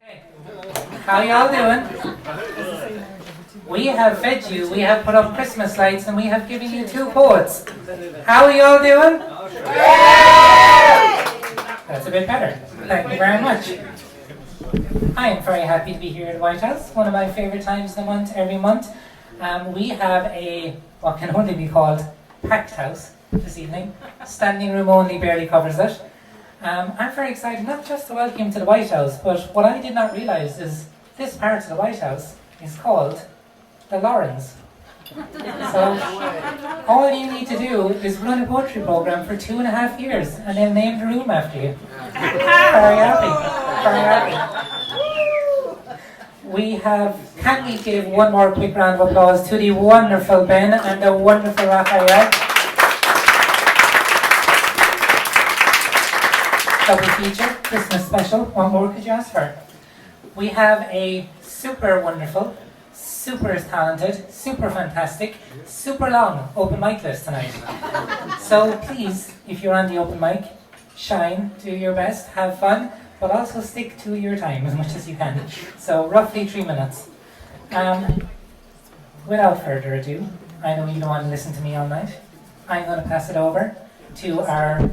Hey, how y'all doing? We have fed you, we have put up Christmas lights, and we have given you two poets. How are y'all doing? That's a bit better. Thank you very much. I am very happy to be here at the White House, one of my favourite times of the month, every month. We have what can only be called packed house this evening. Standing room only barely covers it. I'm very excited not just to welcome you to the White House, but what I did not realise is this part of the White House is called the Laurens. So all you need to do is run a poetry programme for 2.5 years and then name the room after you. Very happy. Very happy. Can we give one more quick round of applause to the wonderful Ben and the wonderful Rafael. Double feature, Christmas special. What more could you ask for? We have a super wonderful, super talented, super fantastic, super long open mic list tonight. So please, if you're on the open mic, shine, do your best, have fun, but also stick to your time as much as you can. So roughly 3 minutes. Without further ado, I know you don't want to listen to me all night. I'm going to pass it over to our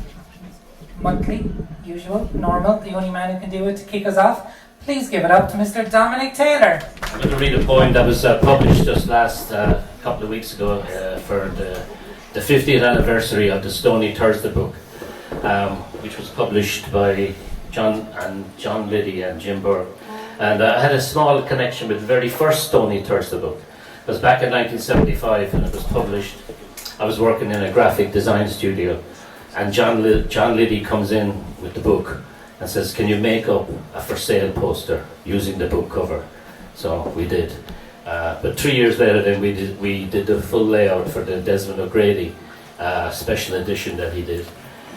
monthly, usual, normal, the only man who can do it to kick us off. Please give it up to Mr. Dominic Taylor. I'm going to read a poem that was published just last couple of weeks ago for the 50th anniversary of the Stony Thursday book, which was published by John Liddy and Jim Burke. And I had a small connection with the very first Stony Thursday book. It was back in 1975 and it was published. I was working in a graphic design studio, and John Liddy comes in with the book and says, "Can you make up a for sale poster using the book cover?" So we did. But 3 years later, then we did the full layout for the Desmond O'Grady special edition that he did.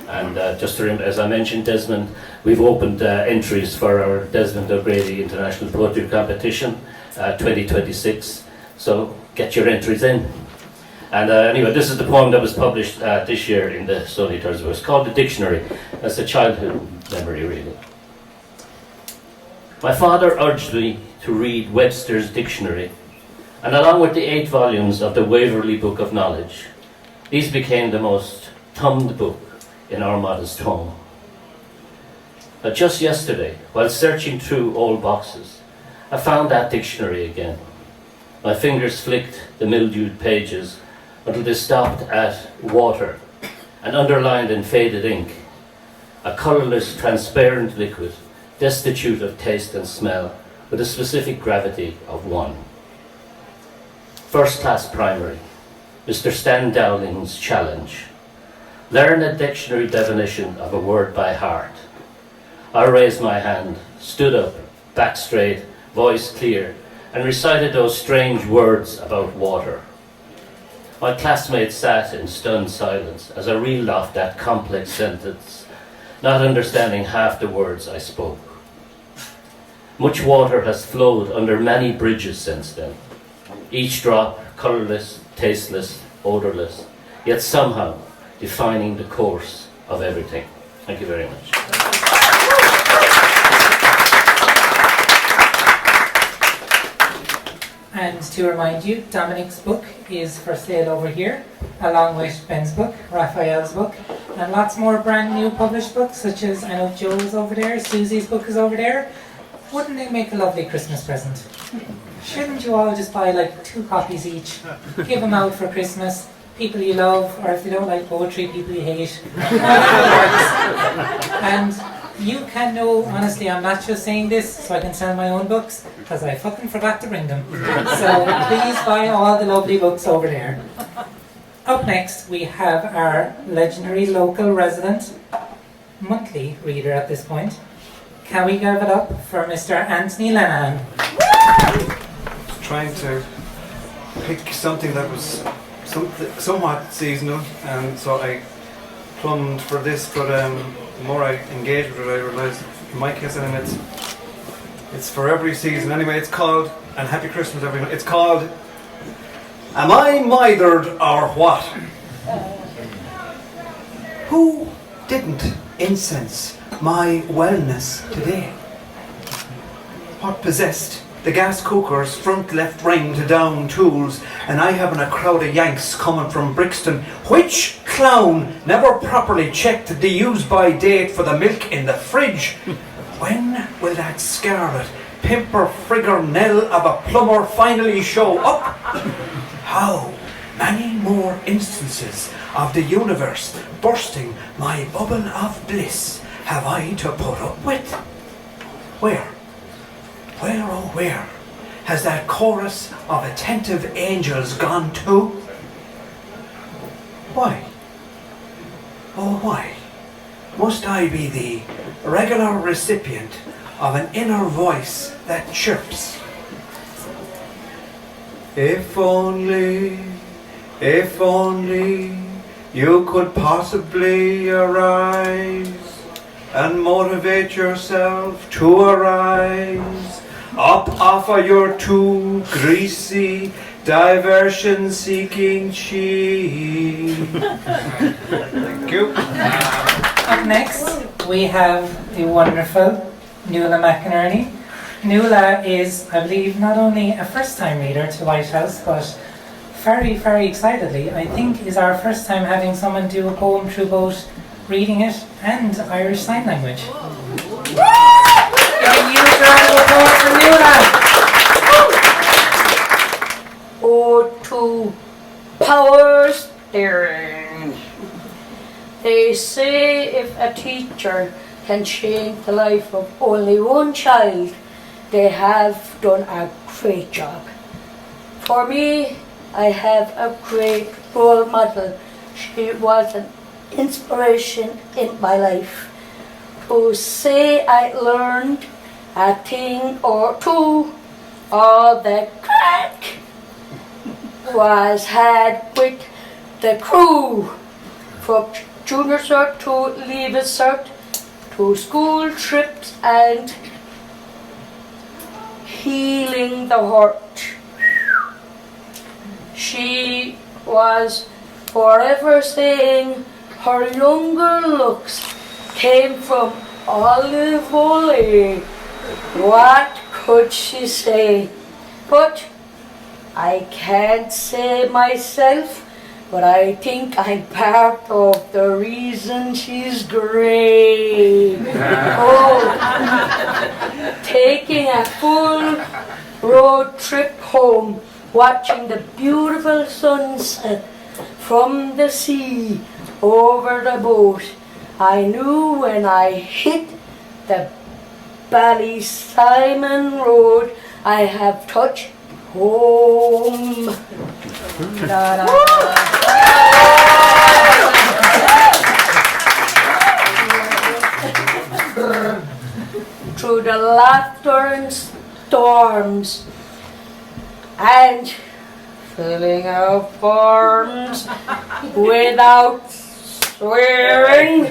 And just to remember, as I mentioned, Desmond, we've opened entries for our Desmond O'Grady International Poetry Competition 2026. So get your entries in. And anyway, this is the poem that was published this year in the Stony Thursday. It's called The Dictionary. That's a childhood memory, really. My father urged me to read Webster's Dictionary, and along with the 8 volumes of the Waverley Book of Knowledge, these became the most thumbed book in our modest home. But just yesterday, while searching through old boxes, I found that dictionary again. My fingers flicked the mildewed pages until they stopped at water, and underlined in faded ink, a colourless, transparent liquid, destitute of taste and smell, with a specific gravity of 1. First class primary, Mr. Stan Dowling's challenge. Learn a dictionary definition of a word by heart. I raised my hand, stood up, back straight, voice clear, and recited those strange words about water. My classmates sat in stunned silence as I reeled off that complex sentence, not understanding half the words I spoke. Much water has flowed under many bridges since then, each drop colourless, tasteless, odourless, yet somehow defining the course of everything. Thank you very much. And to remind you, Dominic's book is for sale over here, along with Ben's book, Raphael's book, and lots more brand new published books, such as, I know Joe's over there, Susie's book is over there. Wouldn't they make a lovely Christmas present? Shouldn't you all just buy like 2 copies each, give them out for Christmas, people you love, or if they don't like poetry, people you hate. And you can know, honestly, I'm not just saying this so I can sell my own books, because I fucking forgot to bring them. So please buy all the lovely books over there. Up next, we have our legendary local resident, monthly reader at this point. Can we give it up for Mr. Anthony Lennon? Trying to pick something that was somewhat seasonal, and so I plumbed for this, but the more I engage with it, I realise, in my case anyway, it's for every season. Anyway, it's called, and Happy Christmas everyone, it's called Am I Mithered or What? Who didn't incense my wellness today? what possessed the gas cookers, front, left, ring to down tools, and I having a crowd of Yanks coming from Brixton. Which clown never properly checked the use-by date for the milk in the fridge? When will that scarlet pimper frigger knell of a plumber finally show up? How many more instances of the universe bursting my bubble of bliss have I to put up with? Where oh where has that chorus of attentive angels gone to? Why? Oh why must I be the regular recipient of an inner voice that chirps? If only you could possibly arise and motivate yourself to arise up off of your too greasy, diversion-seeking cheek. Thank you. Up next, we have the wonderful Nuala McInerney. Nuala is, I believe, not only a first-time reader to White House, but very, very excitedly, I think is our first time having someone do a poem through both reading it and Irish Sign Language. Give a huge round of applause for Nuala! Ode to power steering. They say if a teacher can change the life of only one child, they have done a great job. For me, I have a great role model. She was an inspiration in my life. To say I learned a thing or two, all the crack was had with the crew. From junior cert to leaver cert, to school trips and healing the heart. She was forever saying her younger looks came from olive oil. What could she say? But I can't say myself, but I think I'm part of the reason she's great. Oh, taking a full road trip home, watching the beautiful sunset from the sea over the boat. I knew when I hit the Ballysimon Road, I have touched home. Da, da, da. Through the laughter and storms and filling our forms without swearing,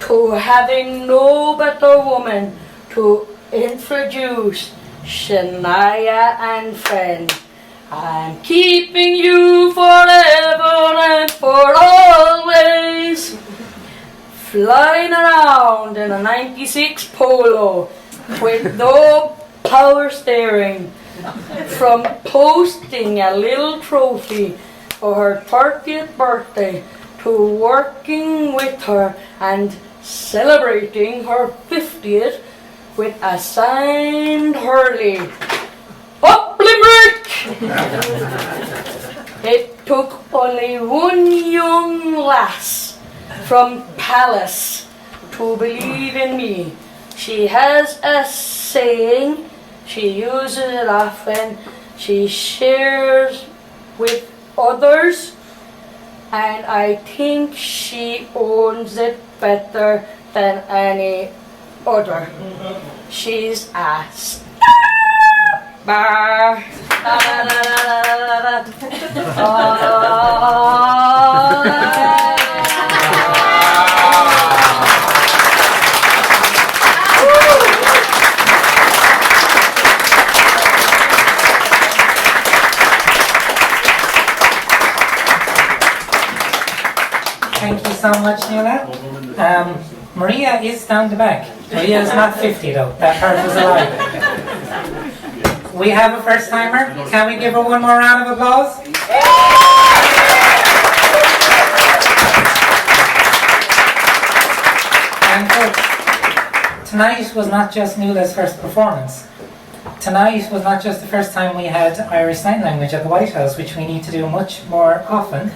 to having no better woman to introduce Shania and friend. I'm keeping you forever and for always. Flying around in a 96 Polo with no power steering, from posting a little trophy for her 30th birthday to working with her and celebrating her 50th with a signed Hurley. Up Limerick! It took only one young lass from Palace to believe in me. She has a saying, she uses it often, she shares with others, and I think she owns it better than any other. She's a star. Thank you so much, Nuala. Maria is down the back. Maria is not 50 though, that part was a lie. We have a first timer. Can we give her one more round of applause? And folks, tonight was not just Nuala's first performance. Tonight was not just the first time we had Irish Sign Language at the White House, which we need to do much more often.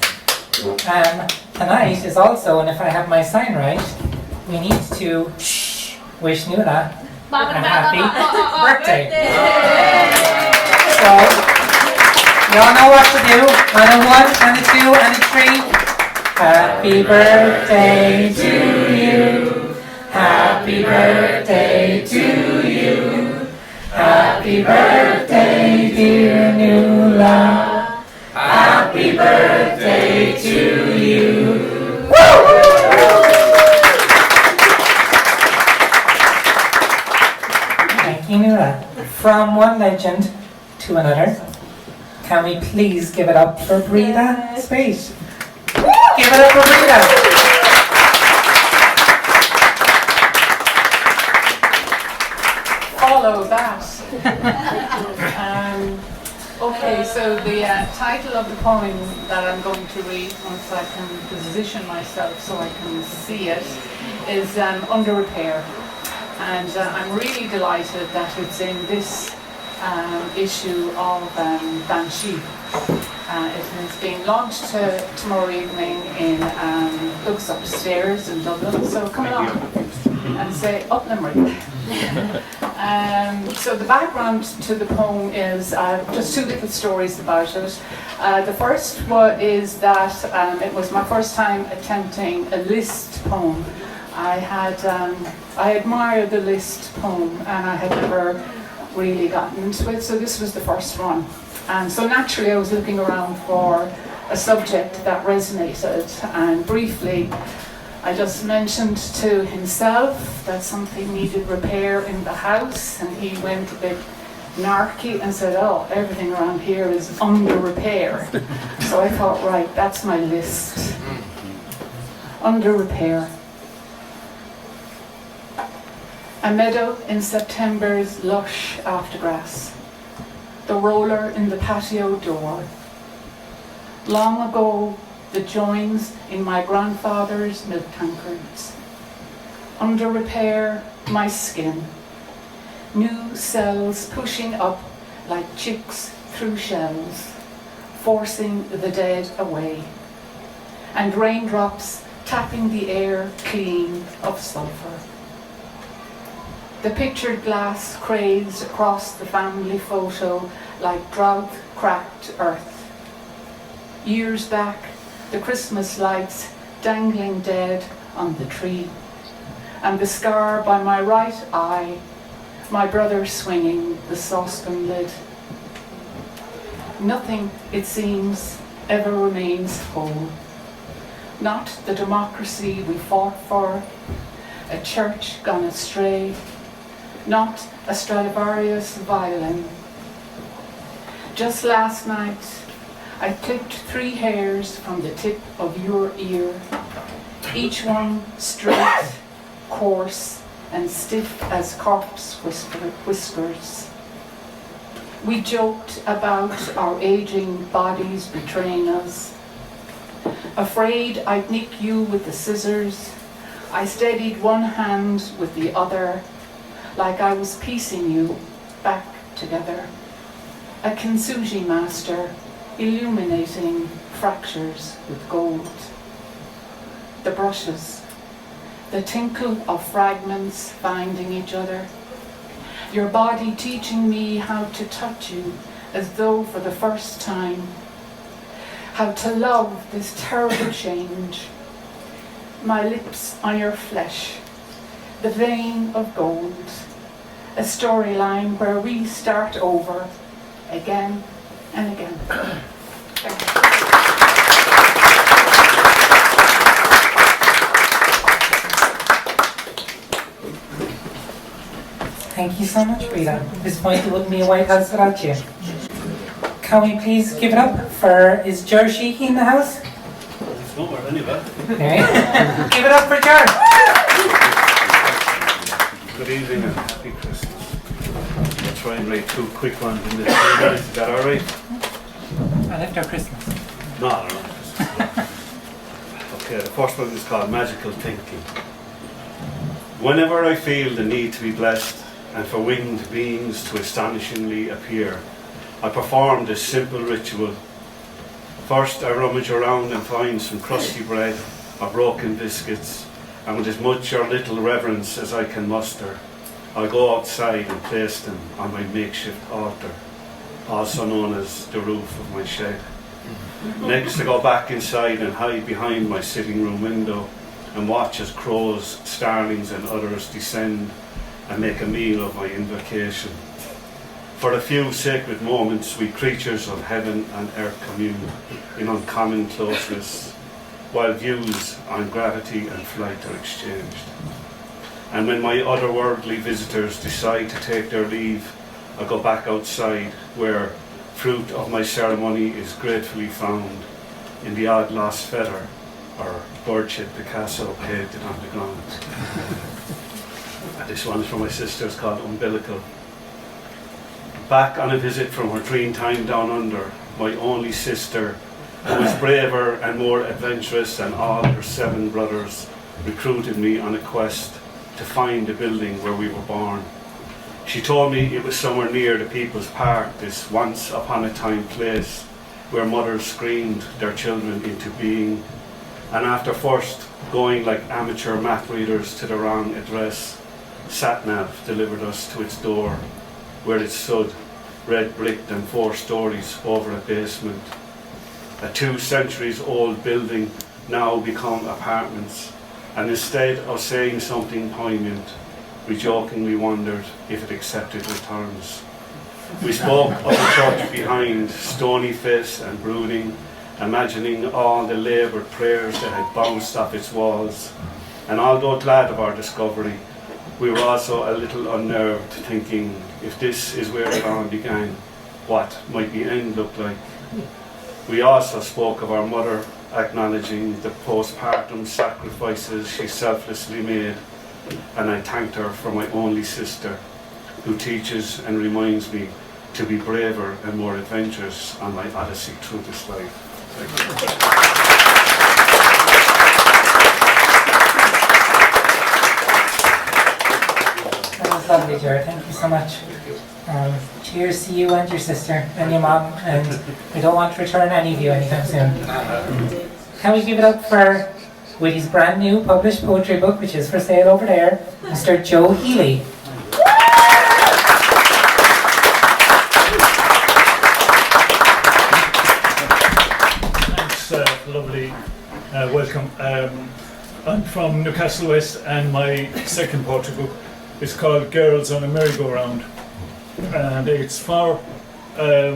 Tonight is also, and if I have my sign right, we need to wish Nuala a happy birthday. So, you all know what to do. On a 1 and a 2 and a 3. Happy birthday to you. Happy birthday to you. Happy birthday, dear Nuala. Happy birthday to you. Woo! Thank you, Nuala. From one legend to another, can we please give it up for Breda Spate? Give it up for Breda. Follow that. Okay, so the title of the poem that I'm going to read, once I can position myself so I can see it, is Under Repair. And I'm really delighted that it's in this issue of Banshee. It is being launched tomorrow evening in Looks Upstairs in Dublin, so come along and say up Limerick. So the background to the poem is just two little stories about it. The first one is that it was my first time attempting a list poem. I admired the list poem and I had never really gotten into it, so this was the first one. And so naturally I was looking around for a subject that resonated, and briefly I just mentioned to himself that something needed repair in the house, and he went a bit narky and said, oh, everything around here is under repair. So I thought, right, that's my list. Under repair. A meadow in September's lush aftergrass. The roller in the patio door. Long ago, the joins in my grandfather's milk tankards. Under repair, my skin. New cells pushing up like chicks through shells, forcing the dead away. And raindrops tapping the air clean of sulphur. The pictured glass crazed across the family photo like drought-cracked earth. Years back, the Christmas lights dangling dead on the tree, and the scar by my right eye, my brother swinging the saucepan lid. Nothing, it seems, ever remains whole. Not the democracy we fought for, a church gone astray, not a Stradivarius violin. Just last night, I clipped 3 hairs from the tip of your ear, each one straight, coarse, and stiff as corpse whiskers. We joked about our aging bodies betraying us. Afraid I'd nick you with the scissors, I steadied one hand with the other, like I was piecing you back together. A kintsugi master illuminating fractures with gold. The brushes, the tinkle of fragments finding each other. Your body teaching me how to touch you as though for the first time. How to love this terrible change. My lips on your flesh, the vein of gold. A storyline where we start over again and again. Thank you. Thank you so much, Breda. At this point, it wouldn't be a White House without you. Can we please give it up for, is Ger Sheehy in the house? Okay. Give it up for Ger. Good evening and happy Christmas. I'll try and write 2 quick ones in this 3 minutes. Is that alright? I left our Christmas. No, I don't know. Okay, the first one is called Magical Thinking. Whenever I feel the need to be blessed and for winged beings to astonishingly appear, I perform this simple ritual. First, I rummage around and find some crusty bread or broken biscuits, and with as much or little reverence as I can muster, I'll go outside and place them on my makeshift altar, also known as the roof of my shed. Next, I go back inside and hide behind my sitting room window and watch as crows, starlings and others descend and make a meal of my invocation. For a few sacred moments, we creatures of heaven and earth commune in uncommon closeness, while views on gravity and flight are exchanged. And when my otherworldly visitors decide to take their leave, I go back outside where fruit of my ceremony is gratefully found in the odd lost feather or bird-shaped Picasso painted on the ground. And this one's for my sister, it's called Umbilical. Back on a visit from her dream time down under, my only sister, who is braver and more adventurous than all her 7 brothers, recruited me on a quest to find the building where we were born. She told me it was somewhere near the People's Park, this once upon a time place where mothers screamed their children into being. And after first going like amateur map readers to the wrong address, SatNav delivered us to its door, where it stood, red bricked and 4 stories over a basement. A 2 centuries old building now become apartments, and instead of saying something poignant, we jokingly wondered if it accepted returns. We spoke of the church behind, stony-faced and brooding, imagining all the laboured prayers that had bounced off its walls. And although glad of our discovery, we were also a little unnerved, thinking, if this is where it all began, what might the end look like? We also spoke of our mother, acknowledging the postpartum sacrifices she selflessly made, and I thanked her for my only sister, who teaches and reminds me to be braver and more adventurous on my odyssey through this life. Thank you. That was lovely, Jared. Thank you so much. Cheers to you and your sister and your mom, and we don't want to return any of you anytime soon. Can we give it up for with his brand new published poetry book, which is for sale over there, Mr. Joe Healy. Thanks, lovely welcome. I'm from Newcastle West, and my second poetry book is called Girls on a Merry-Go-Round, and it's for a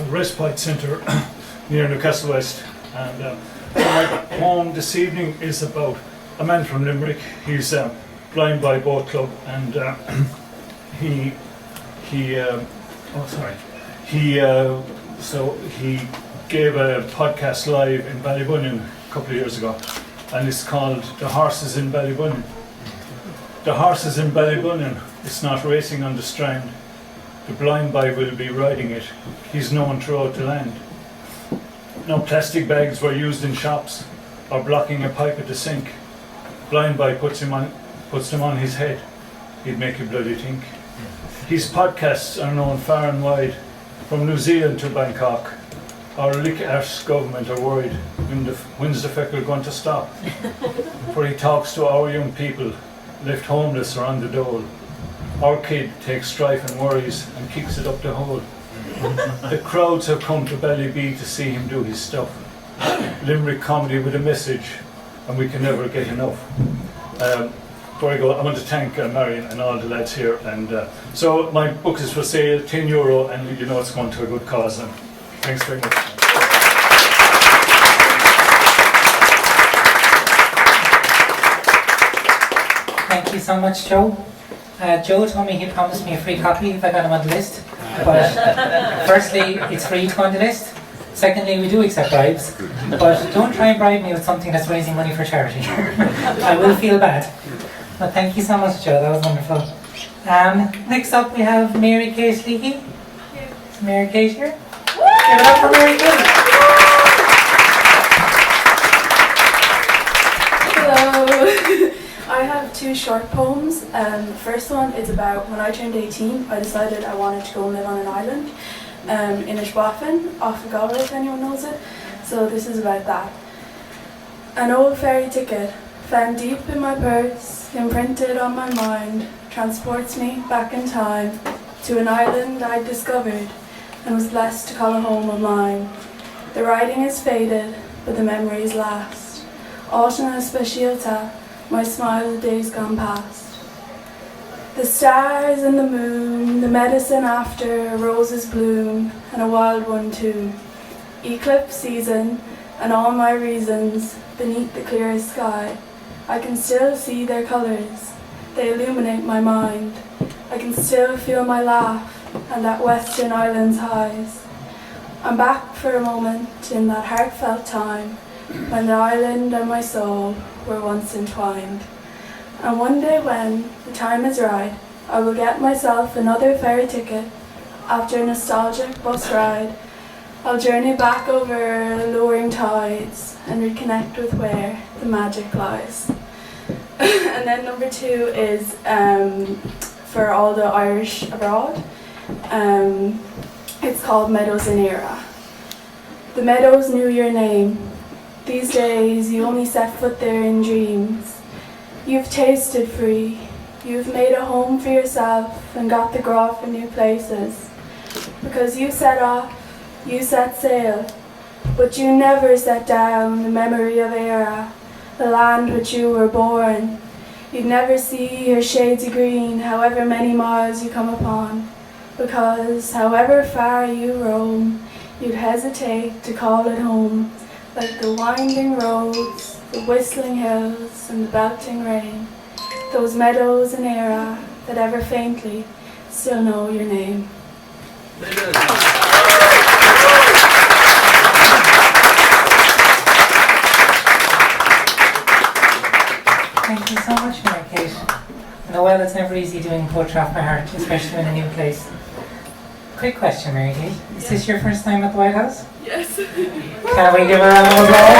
respite centre near Newcastle West. And my poem this evening is about a man from Limerick. He's blind by boat club, and he gave a podcast live in Ballybunion a couple of years ago, and it's called The Horses in Ballybunion. The horses in Ballybunion, it's not racing on the strand. The blind boy will be riding it. He's known throughout the land. No plastic bags were used in shops or blocking a pipe at the sink. Blind boy puts them on his head. He'd make you bloody think. His podcasts are known far and wide, from New Zealand to Bangkok. Our lick-arse government are worried when's the feckle going to stop. For he talks to our young people, left homeless or on the dole. Our kid takes strife and worries and kicks it up the hole. The crowds have come to Ballybee to see him do his stuff. Limerick comedy with a message, and we can never get enough. Before I go, I want to thank Marion and all the lads here. And so my book is for sale, €10, and you know it's going to a good cause. And thanks very much. Thank you so much, Joe. Joe told me he promised me a free copy if I got him on the list. But firstly, it's free to go on the list. Secondly, we do accept bribes. But don't try and bribe me with something that's raising money for charity. I will feel bad. Well, thank you so much, Joe. That was wonderful. Next up, we have Mary Kate Leahy. Is Mary Kate here? Give it up for Mary Kate. Hello. I have two short poems. The first one is about when I turned 18, I decided I wanted to go and live on an island in Ishwaffen, off of Galway, if anyone knows it. So this is about that. An old ferry ticket, found deep in my purse, imprinted on my mind, transports me back in time to an island I'd discovered and was blessed to call a home of mine. The writing is faded, but the memories last. Altna specialta, my smile of days gone past. The stars and the moon, the medicine after roses bloom, and a wild one too. Eclipse season, and all my reasons, beneath the clearest sky. I can still see their colours, they illuminate my mind. I can still feel my laugh, and that western island's highs. I'm back for a moment in that heartfelt time, when the island and my soul were once entwined. And one day when the time is right, I will get myself another ferry ticket. After a nostalgic bus ride, I'll journey back over lowering tides and reconnect with where the magic lies. And then number two is for all the Irish abroad. It's called Meadows in Era. The meadows knew your name. These days you only set foot there in dreams. You've tasted free. You've made a home for yourself and got the graph in new places. Because you set off, you set sail, but you never set down the memory of Era, the land which you were born. You'd never see her shades of green, however many miles you come upon, because however far you roam, you'd hesitate to call it home, like the winding roads, the whistling hills, and the belting rain, those meadows in Era that ever faintly still know your name. Thank you so much, Mary Kate. I know well it's never easy doing poetry off by heart, especially in a new place. Quick question, Mary Kate. Is this your first time at the White House? Yes. Can we give her a round of applause?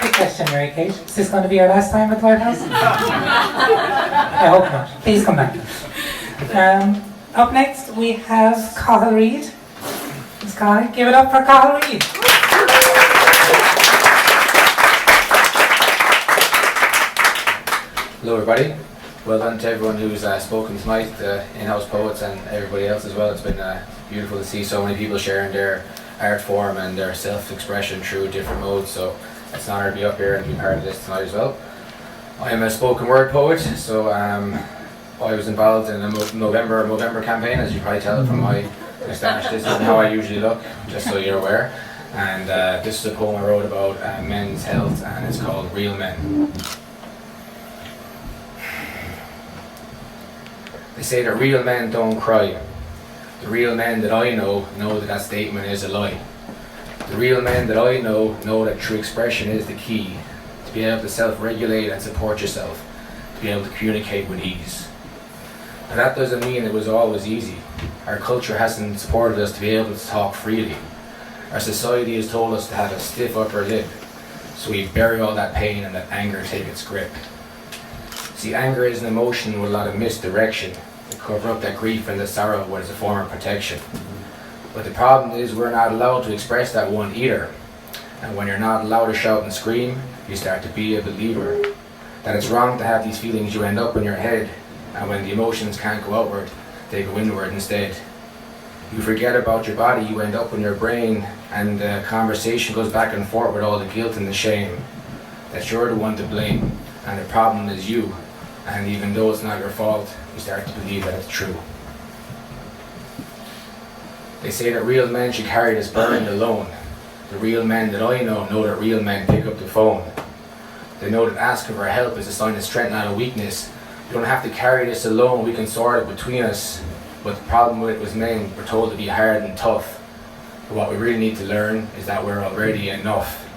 Quick question, Mary Kate. Is this going to be your last time at the White House? I hope not. Please come back. Up next, we have Cathal Reid. Let's give it up for Cathal Reid. Hello everybody, well done to everyone who's spoken tonight, the in-house poets and everybody else as well. It's been beautiful to see so many people sharing their art form and their self-expression through different modes, so it's an honour to be up here and be part of this tonight as well. I am a spoken word poet, so I was involved in a November campaign, as you probably tell from my moustache. This isn't how I usually look, just so you're aware. And this is a poem I wrote about men's health, and it's called Real Men. They say that real men don't cry. The real men that I know that statement is a lie. The real men that I know that true expression is the key to be able to self-regulate and support yourself, to be able to communicate with ease. Now that doesn't mean it was always easy. Our culture hasn't supported us to be able to talk freely. Our society has told us to have a stiff upper lip, so we bury all that pain and that anger take its grip. See, anger is an emotion with a lot of misdirection. To cover up that grief and the sorrow as a form of protection. But the problem is we're not allowed to express that one either. And when you're not allowed to shout and scream, you start to be a believer. That it's wrong to have these feelings, you end up in your head. And when the emotions can't go outward, they go inward instead. You forget about your body, you end up in your brain, and the conversation goes back and forth with all the guilt and the shame. That you're the one to blame, and the problem is you. And even though it's not your fault, you start to believe that it's true. They say that real men should carry this burden alone. The real men that I know that real men pick up the phone. They know that asking for help is a sign of strength, not a weakness. You don't have to carry this alone, we can sort it between us. But the problem with it was men were told to be hard and tough. But what we really need to learn is that we're already enough.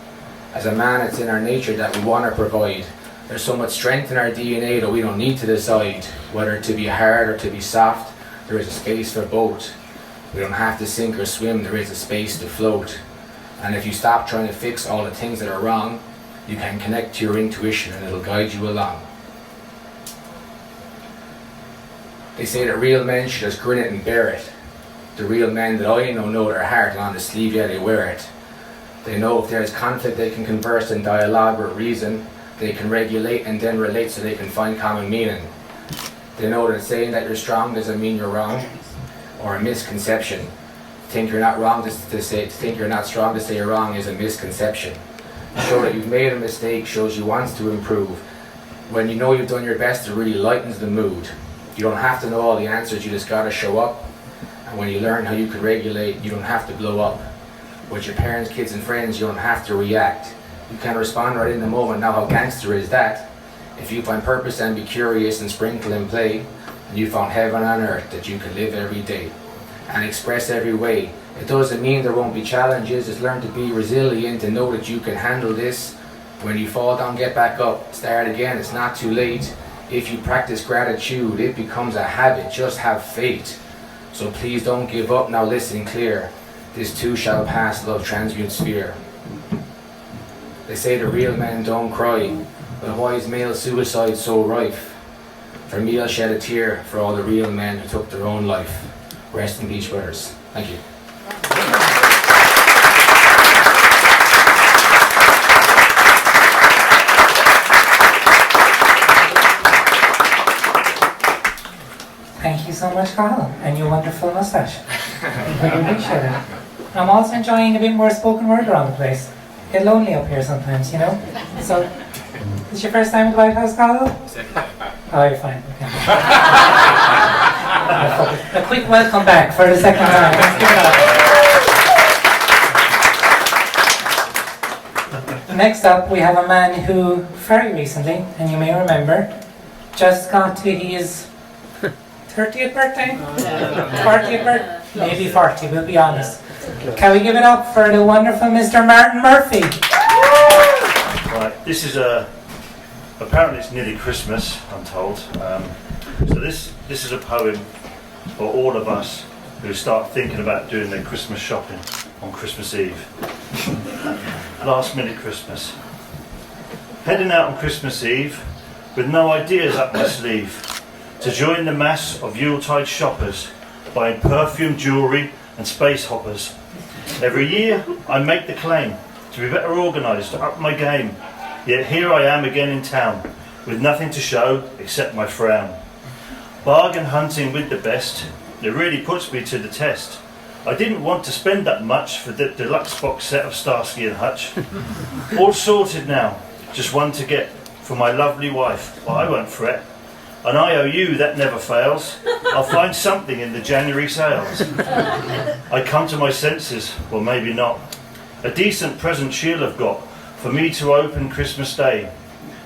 As a man, it's in our nature that we want to provide. There's so much strength in our DNA that we don't need to decide whether to be hard or to be soft. There is a space for both. We don't have to sink or swim, there is a space to float. And if you stop trying to fix all the things that are wrong, you can connect to your intuition and it'll guide you along. They say that real men should just grin it and bear it. The real men that I know their heart, and on the sleeve, yeah, they wear it. They know if there's conflict, they can converse in dialogue or reason. They can regulate and then relate so they can find common meaning. They know that saying that you're strong doesn't mean you're wrong, or a misconception. To think you're not wrong to think you're not strong to say you're wrong is a misconception. To show that you've made a mistake shows you want to improve. When you know you've done your best, it really lightens the mood. You don't have to know all the answers, you just gotta show up. And when you learn how you can regulate, you don't have to blow up. With your parents, kids and friends, you don't have to react. You can respond right in the moment. Now how gangster is that? If you find purpose and be curious and sprinkle and play, and you found heaven on earth that you can live every day and express every way. It doesn't mean there won't be challenges, just learn to be resilient and know that you can handle this. When you fall down, get back up, start again, it's not too late. If you practice gratitude, it becomes a habit, just have faith. So please don't give up, now listen clear. This too shall pass, love transmutes fear. They say the real men don't cry, but why is male suicide so rife? For me, I'll shed a tear for all the real men who took their own life. Rest in peace, brothers. Thank you. Thank you so much, Carl, and your wonderful mustache. I really appreciate it. I'm also enjoying a bit more spoken word around the place. Get lonely up here sometimes, you know? So, is this your first time at the White House, Carl? Second time back. Oh, you're fine. Okay. A quick welcome back for the second time. Let's give it up. Next up, we have a man who very recently, and you may remember, just got to his 30th birthday? 40th birthday? Maybe 40, we'll be honest. Can we give it up for the wonderful Mr. Martin Murphy? Right, this is apparently it's nearly Christmas, I'm told. So this is a poem for all of us who start thinking about doing their Christmas shopping on Christmas Eve. Last minute Christmas. Heading out on Christmas Eve with no ideas up my sleeve to join the mass of Yuletide shoppers buying perfume, jewellery and space hoppers. Every year I make the claim to be better organised, to up my game. Yet here I am again in town with nothing to show except my frown. Bargain hunting with the best, it really puts me to the test. I didn't want to spend that much for the deluxe box set of Starsky and Hutch. All sorted now, just one to get for my lovely wife, but I won't fret. An IOU that never fails, I'll find something in the January sales. I come to my senses, well maybe not. A decent present she'll have got for me to open Christmas Day.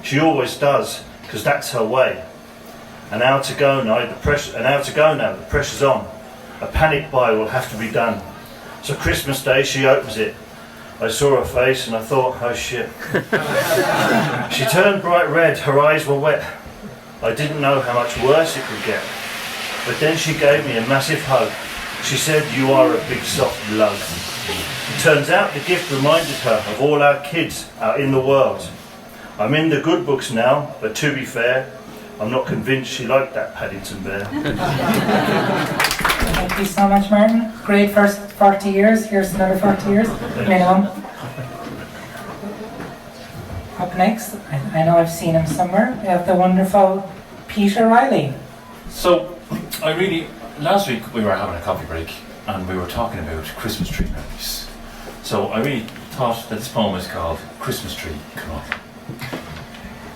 She always does, because that's her way. An hour to go now, the pressure's on. A panic buy will have to be done. So Christmas Day she opens it. I saw her face and I thought, oh shit. She turned bright red, her eyes were wet. I didn't know how much worse it could get. But then she gave me a massive hug. She said, you are a big soft lug. Turns out the gift reminded her of all our kids out in the world. I'm in the good books now, but to be fair, I'm not convinced she liked that Paddington Bear. Thank you so much, Martin. Great first 40 years. Here's another 40 years, minimum. Up next, I know I've seen him somewhere, we have the wonderful Peter Riley. So, last week we were having a coffee break and we were talking about Christmas tree memories. So I really thought that this poem was called Christmas Tree Come On.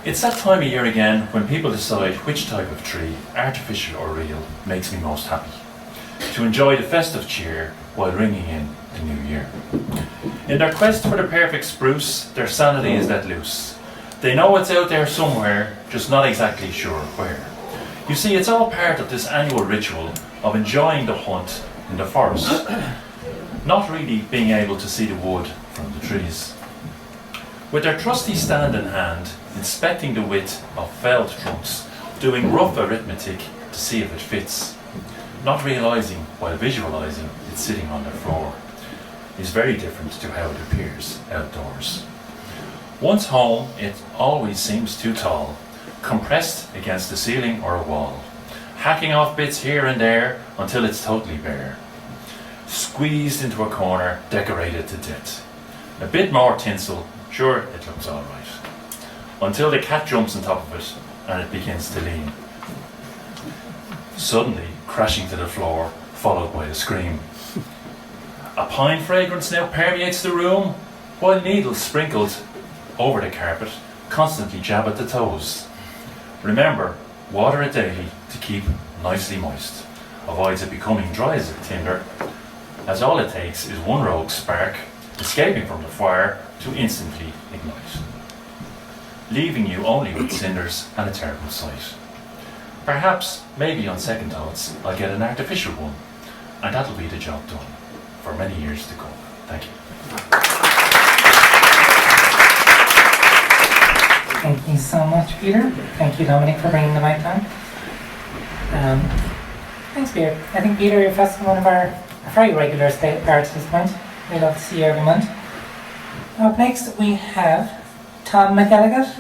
It's that time of year again when people decide which type of tree, artificial or real, makes me most happy. To enjoy the festive cheer while ringing in the new year. In their quest for the perfect spruce, their sanity is let loose. They know it's out there somewhere, just not exactly sure where. You see, it's all part of this annual ritual of enjoying the hunt in the forest. not really being able to see the wood from the trees. With their trusty stand in hand, inspecting the width of felled trunks, doing rough arithmetic to see if it fits, not realising while visualising it's sitting on their floor, is very different to how it appears outdoors. Once home, it always seems too tall, compressed against the ceiling or a wall, hacking off bits here and there until it's totally bare. Squeezed into a corner, decorated to death. A bit more tinsel, sure, it looks alright. Until the cat jumps on top of it and it begins to lean. Suddenly, crashing to the floor, followed by a scream. A pine fragrance now permeates the room, while needles sprinkled over the carpet constantly jab at the toes. Remember, water it daily to keep nicely moist. Avoids it becoming dry as a tinder, as all it takes is one rogue spark escaping from the fire to instantly ignite, leaving you only with cinders and a terrible sight. Perhaps, maybe on second thoughts, I'll get an artificial one, and that'll be the job done for many years to come. Thank you. Thank you so much, Peter. Thank you, Dominic, for bringing the mic down. Thanks, Peter. I think, Peter, you're first one of our very regular parts at this point. We love to see you every month. Up next, we have Tom McElligott.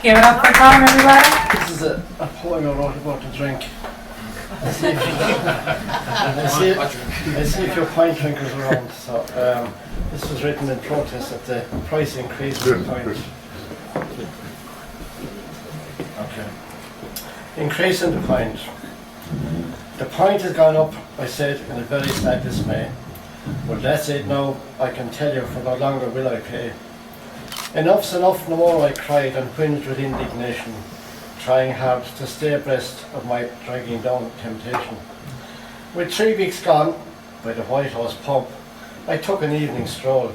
Give it up for Tom, everybody. This is a poem I wrote about the drink. I see if your pint drinkers around. So this was written in protest at the price increase of the pint. Okay. Increase in the pint. The pint has gone up, I said, in a very sad dismay. Well, that's it now, I can tell you, for no longer will I pay. Enough's enough, no more, I cried and whinged with indignation, trying hard to stay abreast of my dragging down temptation. With 3 weeks gone, by the White House pub, I took an evening stroll.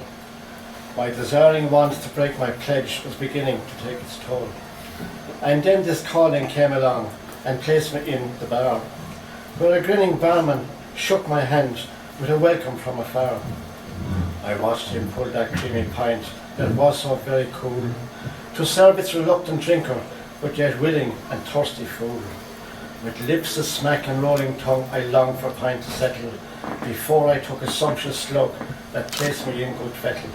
My desiring want to break my pledge was beginning to take its toll. And then this calling came along and placed me in the bar, where a grinning barman shook my hand with a welcome from afar. I watched him pull that creamy pint that was so very cool, to serve its reluctant drinker, but yet willing and thirsty fool. With lips a smack and rolling tongue, I longed for pint to settle, before I took a sumptuous slug that placed me in good fettle.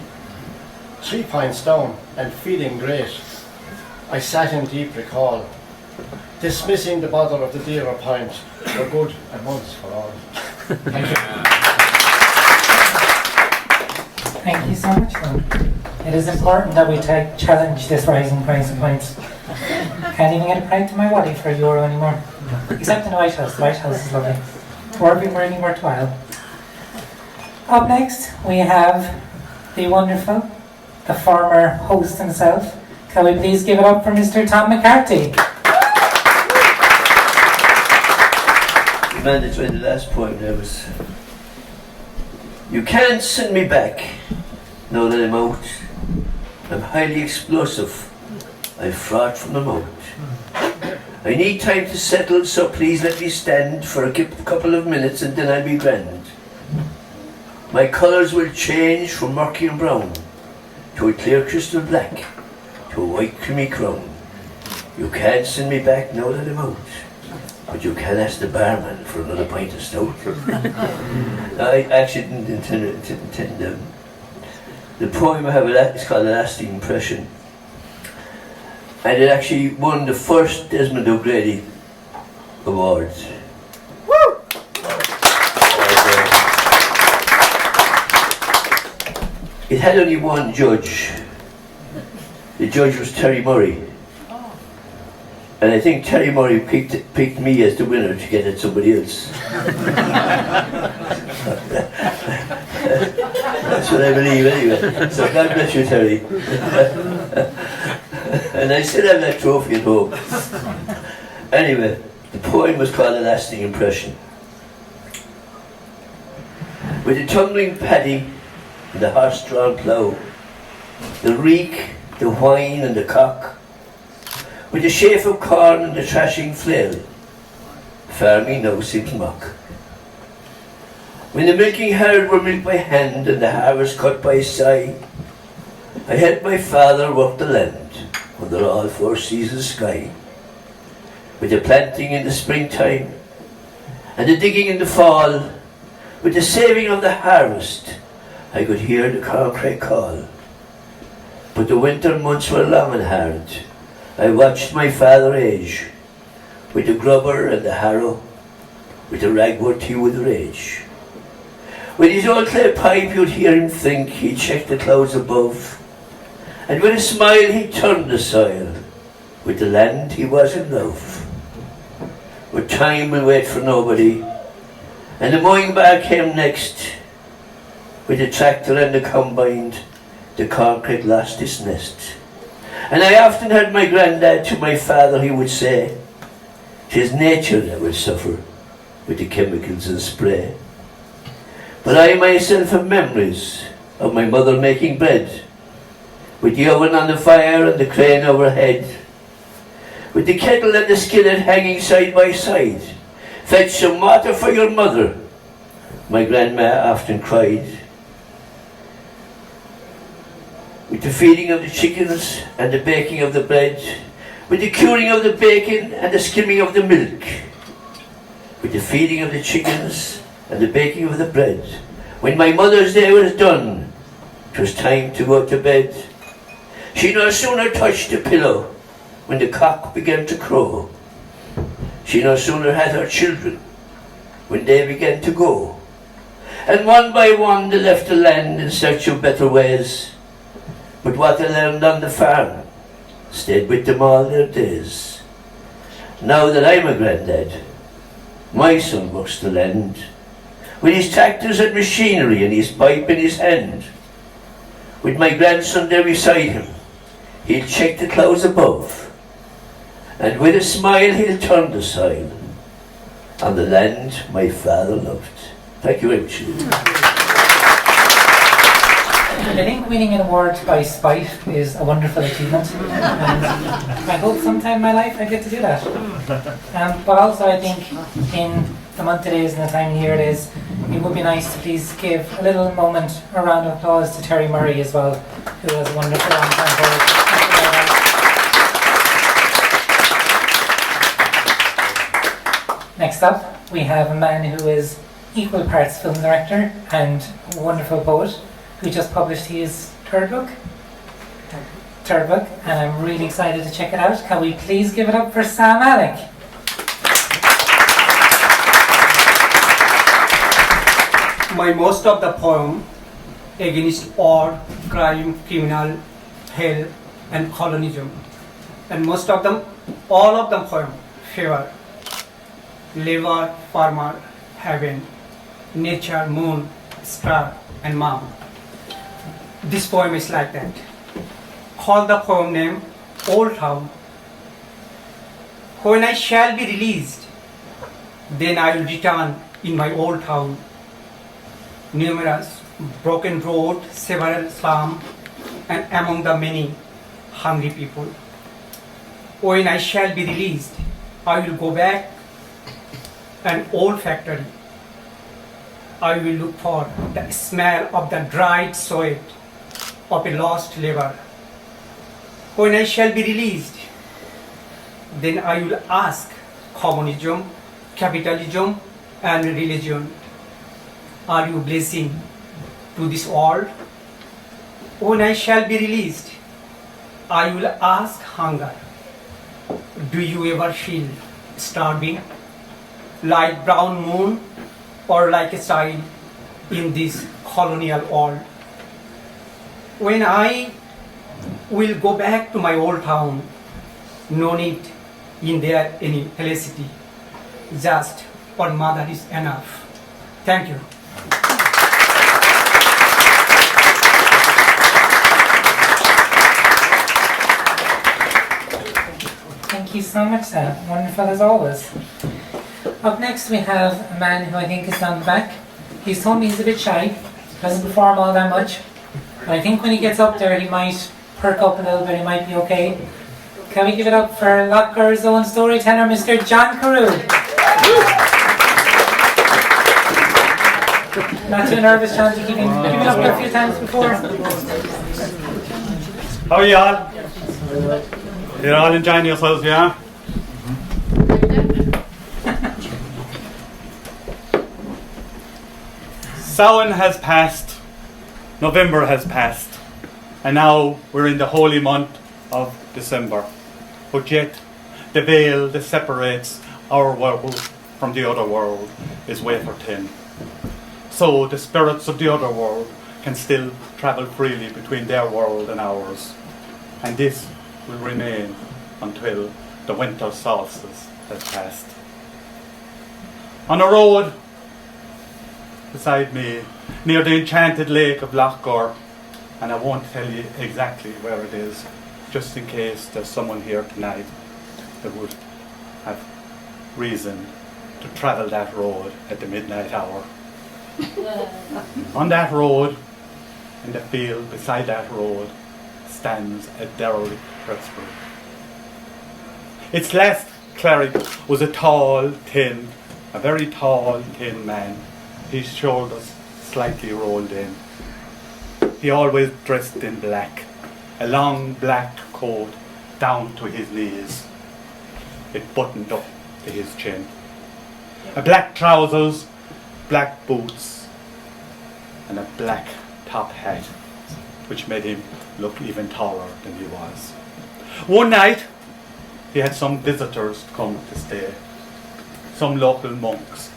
3 pints down, and feeling great, I sat in deep recall, dismissing the bother of the dearer pint, for good and once for all. Thank you. Thank you so much, Tom. It is important that we challenge this rising price of pints. Can't even get a pint to my waddy for €1 anymore. Except in the White House. The White House is lovely. Or really worthwhile. Up next, we have the wonderful, the former host himself. Can we please give it up for Mr. Tom McCarthy? The man that read the last poem there was, you can't send me back, now that I'm out. I'm highly explosive, I fraught from the mouth. I need time to settle, so please let me stand for a couple of minutes and then I'll be grand. My colours will change from murky and brown to a clear crystal black to a white creamy crown. You can't send me back now that I'm out, but you can ask the barman for another pint of stout. I actually didn't intend the poem I have is called A Lasting Impression, and it actually won the first Desmond O'Grady Awards. Woo! It had only one judge. The judge was Terry Murray. And I think Terry Murray picked me as the winner to get at somebody else. That's what I believe anyway. So God bless you, Terry. And I still have that trophy at home. Anyway, the poem was called A Lasting Impression. With the tumbling paddy and the horse-drawn plough, the reek, the whine and the cock, with the chafe of corn and the thrashing flail, farming now seems mock. When the milking herd were milked by hand and the harvest cut by sigh, I helped my father work the land under all four seasons sky. With the planting in the springtime and the digging in the fall, with the saving of the harvest, I could hear the corncrake call. But the winter months were long and hard. I watched my father age, with the grubber and the harrow, with the ragwort he would rage. With his old clay pipe you'd hear him think, he'd check the clouds above, and with a smile he'd turn the soil, with the land he was in love. But time will wait for nobody, and the mowing bar came next. With the tractor and the combine, the corncrake lost its nest. And I often heard my granddad to my father, he would say, "'Tis nature that will suffer with the chemicals and spray." But I myself have memories of my mother making bread, with the oven on the fire and the crane overhead, with the kettle and the skillet hanging side by side. "Fetch some water for your mother," my grandma often cried. With the feeding of the chickens and the baking of the bread, with the curing of the bacon and the skimming of the milk, with the feeding of the chickens and the baking of the bread. When my mother's day was done, 'twas time to go to bed. She no sooner touched the pillow when the cock began to crow. She no sooner had her children when they began to go. And one by one they left the land in search of better ways. But what they learned on the farm stayed with them all their days. Now that I'm a granddad, my son works the land, with his tractors and machinery and his pipe in his hand. With my grandson there beside him, he'll check the clouds above, and with a smile he'll turn the soil on the land my father loved. Thank you very much. I think winning an award by spite is a wonderful achievement, and I hope sometime in my life I get to do that. But also I think in the month it is and the time of year it is, it would be nice to please give a little moment, a round of applause to Terry Murray as well, who has a wonderful long time for us. Next up, we have a man who is equal parts film director and wonderful poet, who just published his third book, and I'm really excited to check it out. Can we please give it up for Sam Alec? My most of the poem against war, crime, criminal, hell, and colonism, and most of them, all of them poem favor labor, farmer, heaven, nature, moon, star, and mom. This poem is like that. Call the poem name Old Town. When I shall be released, then I will return in my old town. Numerous broken road, several slum, and among the many hungry people. When I shall be released, I will go back an old factory. I will look for the smell of the dried sweat of a lost labor. When I shall be released, then I will ask communism, capitalism, and religion, are you blessing to this world? When I shall be released, I will ask hunger, do you ever feel starving, like brown moon, or like a child in this colonial world? When I will go back to my old town, no need in there any felicity, just one mother is enough. Thank you. Thank you so much, Sam. Wonderful as always. Up next we have a man who I think is down the back. He's told me he's a bit shy, doesn't perform all that much, but I think when he gets up there he might perk up a little bit, he might be okay. Can we give it up for Locker's own storyteller, Mr. John Carew? Not too nervous, John, to keep him up there a few times before. How are you all? You're all enjoying yourselves, yeah? Samhain has passed, November has passed, and now we're in the holy month of December. But yet, the veil that separates our world from the other world is wafer thin. So the spirits of the other world can still travel freely between their world and ours. And this will remain until the winter solstice has passed. On a road beside me, near the enchanted lake of Lochgore, and I won't tell you exactly where it is, just in case there's someone here tonight that would have reason to travel that road at the midnight hour. On that road, in the field beside that road, stands a derelict presbytery. Its last cleric was a very tall, thin man, his shoulders slightly rolled in. He always dressed in black, a long black coat down to his knees. It buttoned up to his chin. A black trousers, black boots, and a black top hat, which made him look even taller than he was. One night, he had some visitors come to stay, some local monks.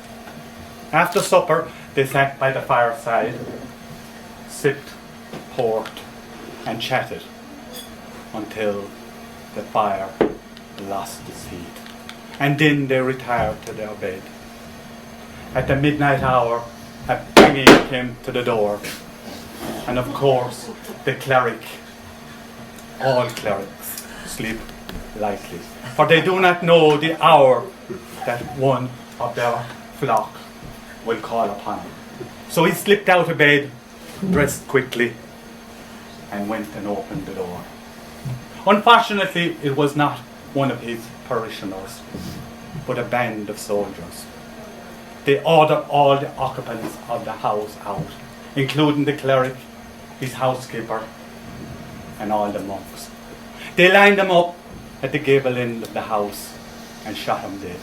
After supper, they sat by the fireside, sipped port, and chatted until the fire lost its heat. And then they retired to their bed. At the midnight hour, a banging came to the door. And of course, the cleric, all clerics, sleep lightly, for they do not know the hour that one of their flock will call upon him. So he slipped out of bed, dressed quickly, and went and opened the door. Unfortunately, it was not one of his parishioners, but a band of soldiers. They ordered all the occupants of the house out, including the cleric, his housekeeper, and all the monks. They lined them up at the gable end of the house and shot them dead.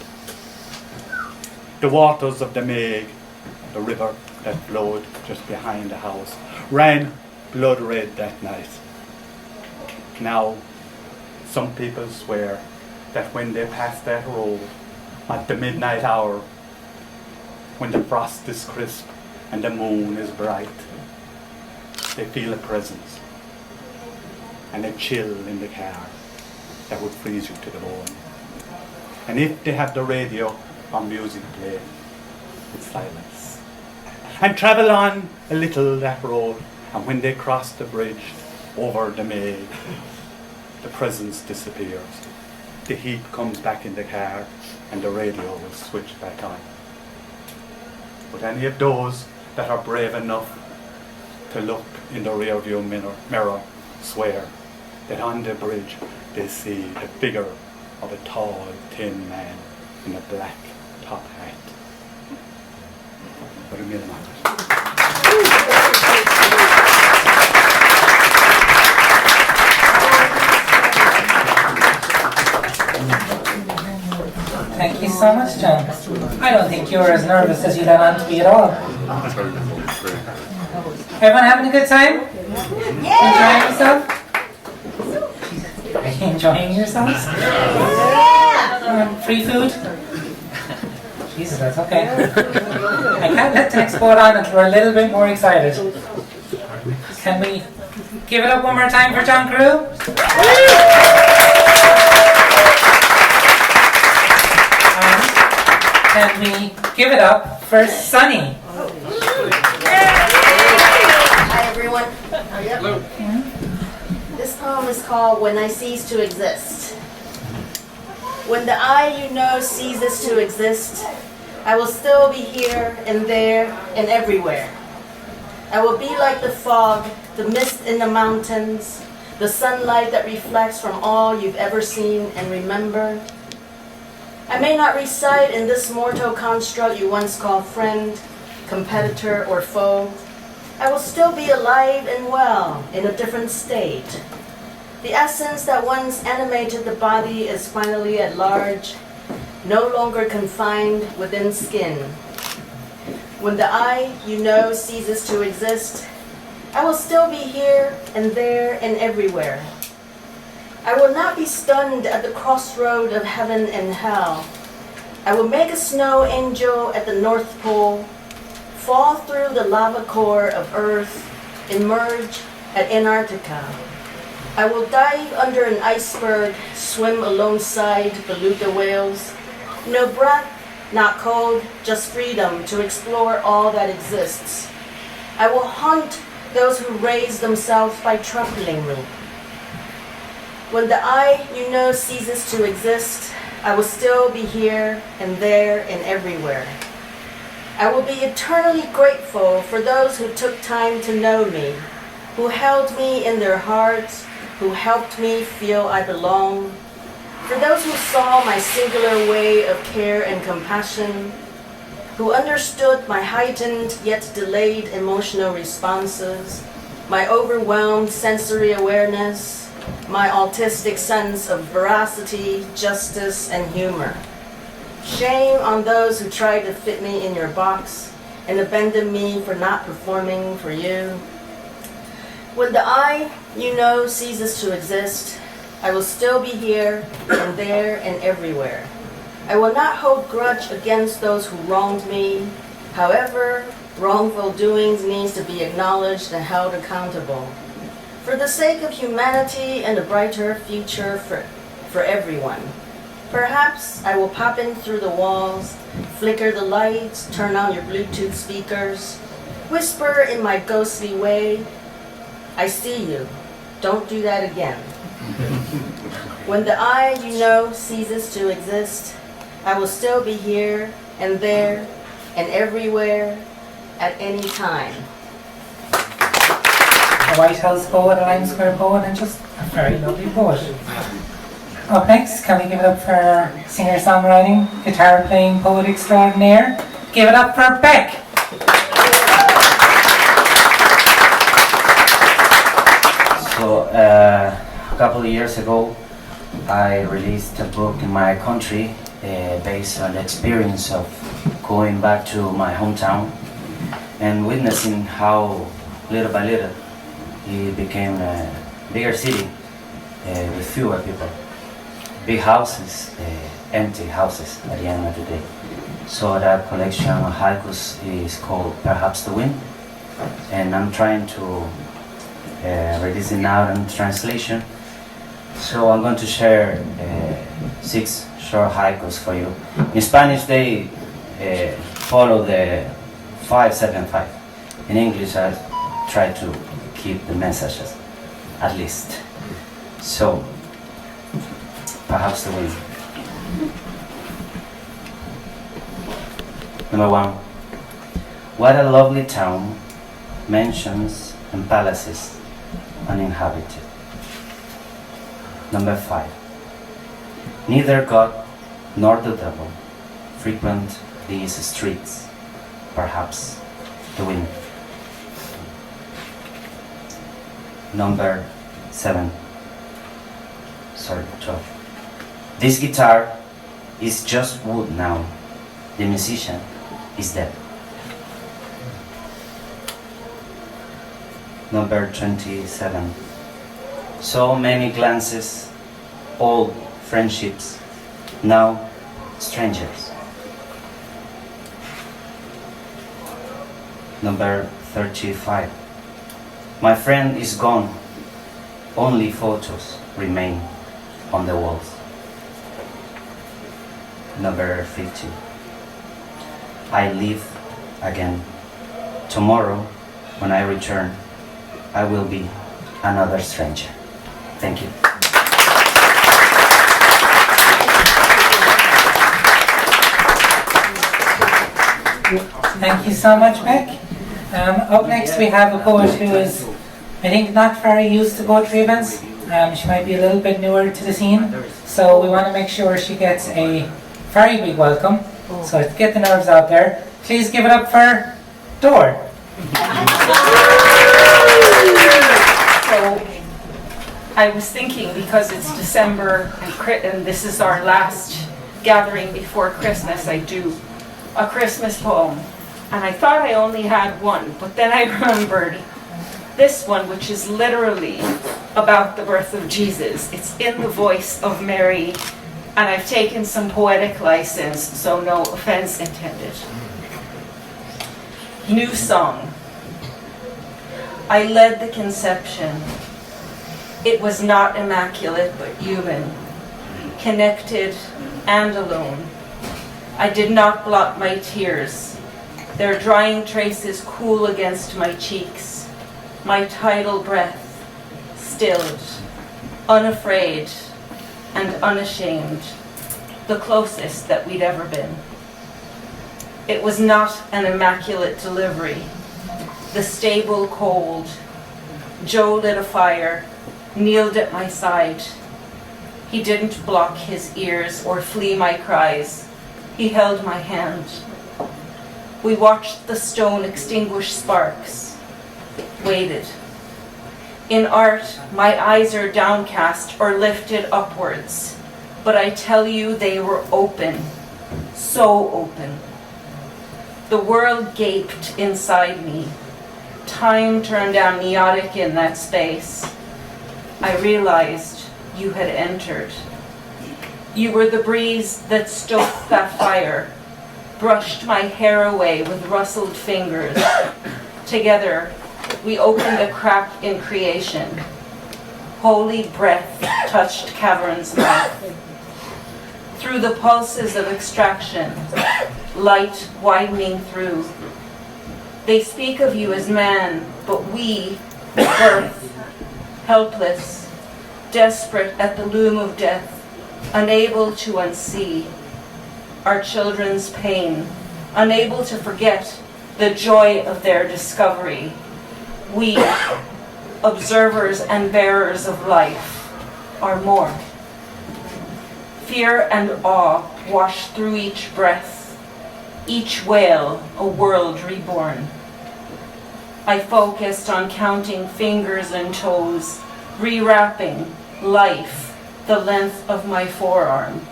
The waters of the Meg, the river that flowed just behind the house, ran blood red that night. Now, some people swear that when they pass that road at the midnight hour, when the frost is crisp and the moon is bright, they feel a presence and a chill in the car that would freeze you to the bone. And if they have the radio or music playing, it's silence. And travel on a little that road, and when they cross the bridge over the Meg, the presence disappears. The heat comes back in the car and the radio will switch back on. But any of those that are brave enough to look in the rearview mirror swear that on the bridge they see the figure of a tall, thin man in a black top hat. What a meal moment. Thank you so much, John. I don't think you're as nervous as you let on to be at all. Everyone having a good time? Yeah! Enjoying yourself? Are you enjoying yourselves? Yeah! Free food? Jesus, that's okay. I can't let the next boat on until we're a little bit more excited. Can we give it up one more time for John Carew? Can we give it up for Sunny? Hi everyone. This poem is called When I Cease to Exist. When the I you know ceases to exist, I will still be here and there and everywhere. I will be like the fog, the mist in the mountains, the sunlight that reflects from all you've ever seen and remembered. I may not reside in this mortal construct you once called friend, competitor, or foe, I will still be alive and well in a different state. The essence that once animated the body is finally at large, no longer confined within skin. When the I you know ceases to exist, I will still be here and there and everywhere. I will not be stunned at the crossroad of heaven and hell. I will make a snow angel at the North Pole, fall through the lava core of Earth, emerge at Antarctica. I will dive under an iceberg, swim alongside beluga whales. No breath, not cold, just freedom to explore all that exists. I will hunt those who raise themselves by trampling me. When the I you know ceases to exist, I will still be here and there and everywhere. I will be eternally grateful for those who took time to know me, who held me in their hearts, who helped me feel I belong, for those who saw my singular way of care and compassion, who understood my heightened yet delayed emotional responses, my overwhelmed sensory awareness, my autistic sense of veracity, justice, and humor. Shame on those who tried to fit me in your box and abandon me for not performing for you. When the I you know ceases to exist, I will still be here and there and everywhere. I will not hold grudge against those who wronged me. However, wrongful doings needs to be acknowledged and held accountable. For the sake of humanity and a brighter future for everyone. Perhaps I will pop in through the walls, flicker the lights, turn on your Bluetooth speakers, whisper in my ghostly way, I see you, don't do that again. When the I you know ceases to exist, I will still be here and there and everywhere at any time. A White House poet, a Lime Square poet, and just a very lovely poet. Up next, can we give it up for our singer-songwriting, guitar-playing poet extraordinaire? Give it up for Beck! So, a couple of years ago, I released a book in my country based on the experience of going back to my hometown and witnessing how, little by little, it became a bigger city with fewer people. Big houses, empty houses at the end of the day. So that collection of haikus is called Perhaps the Wind, and I'm trying to release it now in translation. So I'm going to share 6 short haikus for you. In Spanish they follow the 5-7-5. In English I try to keep the messages, at least. So, Perhaps the Wind. Number 1. What a lovely town, mansions and palaces uninhabited. Number 5. Neither God nor the devil frequent these streets, perhaps the wind. Number 12. This guitar is just wood now. The musician is dead. Number 27. So many glances, old friendships, now strangers. Number 35. My friend is gone, only photos remain on the walls. Number 50. I live again. Tomorrow, when I return, I will be another stranger. Thank you. Thank you so much, Beck. Up next we have a poet who is, I think, not very used to poetry events. She might be a little bit newer to the scene, so we want to make sure she gets a very big welcome. So to get the nerves out there, please give it up for Door. So I was thinking, because it's December and this is our last gathering before Christmas, I do a Christmas poem. And I thought I only had one, but then I remembered this one, which is literally about the birth of Jesus. It's in the voice of Mary, and I've taken some poetic license, so no offense intended. New song. I led the conception. It was not immaculate, but human, connected and alone. I did not blot my tears, their drying traces cool against my cheeks, my tidal breath stilled, unafraid and unashamed, the closest that we'd ever been. It was not an immaculate delivery, the stable cold. Joe lit a fire, kneeled at my side. He didn't block his ears or flee my cries. He held my hand. We watched the stone extinguish sparks, waited. In art, my eyes are downcast or lifted upwards, but I tell you they were open, so open. The world gaped inside me. Time turned amniotic in that space. I realized you had entered. You were the breeze that stoked that fire, brushed my hair away with rustled fingers. Together, we opened a crack in creation. Holy breath touched caverns' mouth. Through the pulses of extraction, light widening through. They speak of you as man, but we, birth, helpless, desperate at the loom of death, unable to unsee our children's pain, unable to forget the joy of their discovery. We, observers and bearers of life, are more. Fear and awe wash through each breath, each wail a world reborn. I focused on counting fingers and toes, rewrapping life the length of my forearm.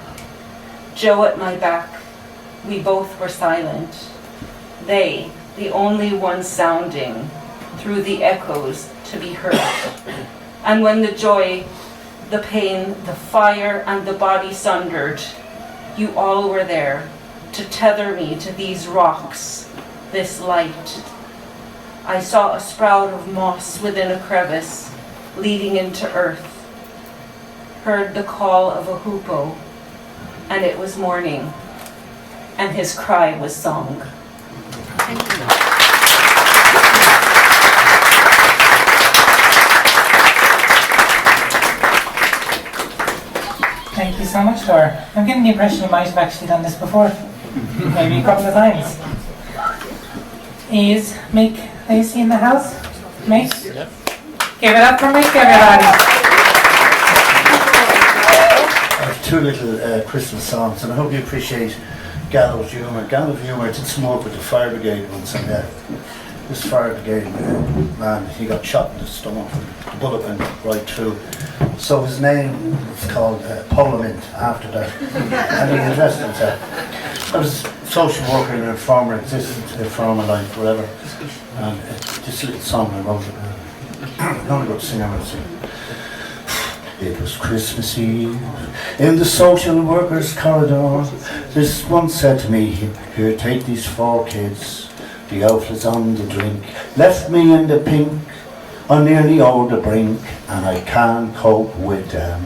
Joe at my back, we both were silent. They, the only ones sounding through the echoes to be heard. And when the joy, the pain, the fire, and the body sundered, you all were there to tether me to these rocks, this light. I saw a sprout of moss within a crevice, leading into earth. Heard the call of a hoopoe, and it was morning, and his cry was song. Thank you so much, Laura. I'm getting the impression you might have actually done this before. Maybe a couple of times. Is Mick Lacey in the house? Mick? Yep. Give it up for Mick, everybody. I have two little Christmas songs, and I hope you appreciate Gallows Humour. Gallows Humour, I did some work with the fire brigade once, and this fire brigade man, he got shot in the stomach, the bullet went right through. So his name was called Parliament after that, and he addressed himself. I was a social worker in a former existence, a former life, whatever, and this little song I wrote, I'm not going to sing, I'm going to sing. It was Christmas Eve in the social workers' corridor. This one said to me, here, take these 4 kids, the outlet's on the drink, left me in the pink, I'm nearly over the brink, and I can't cope with them.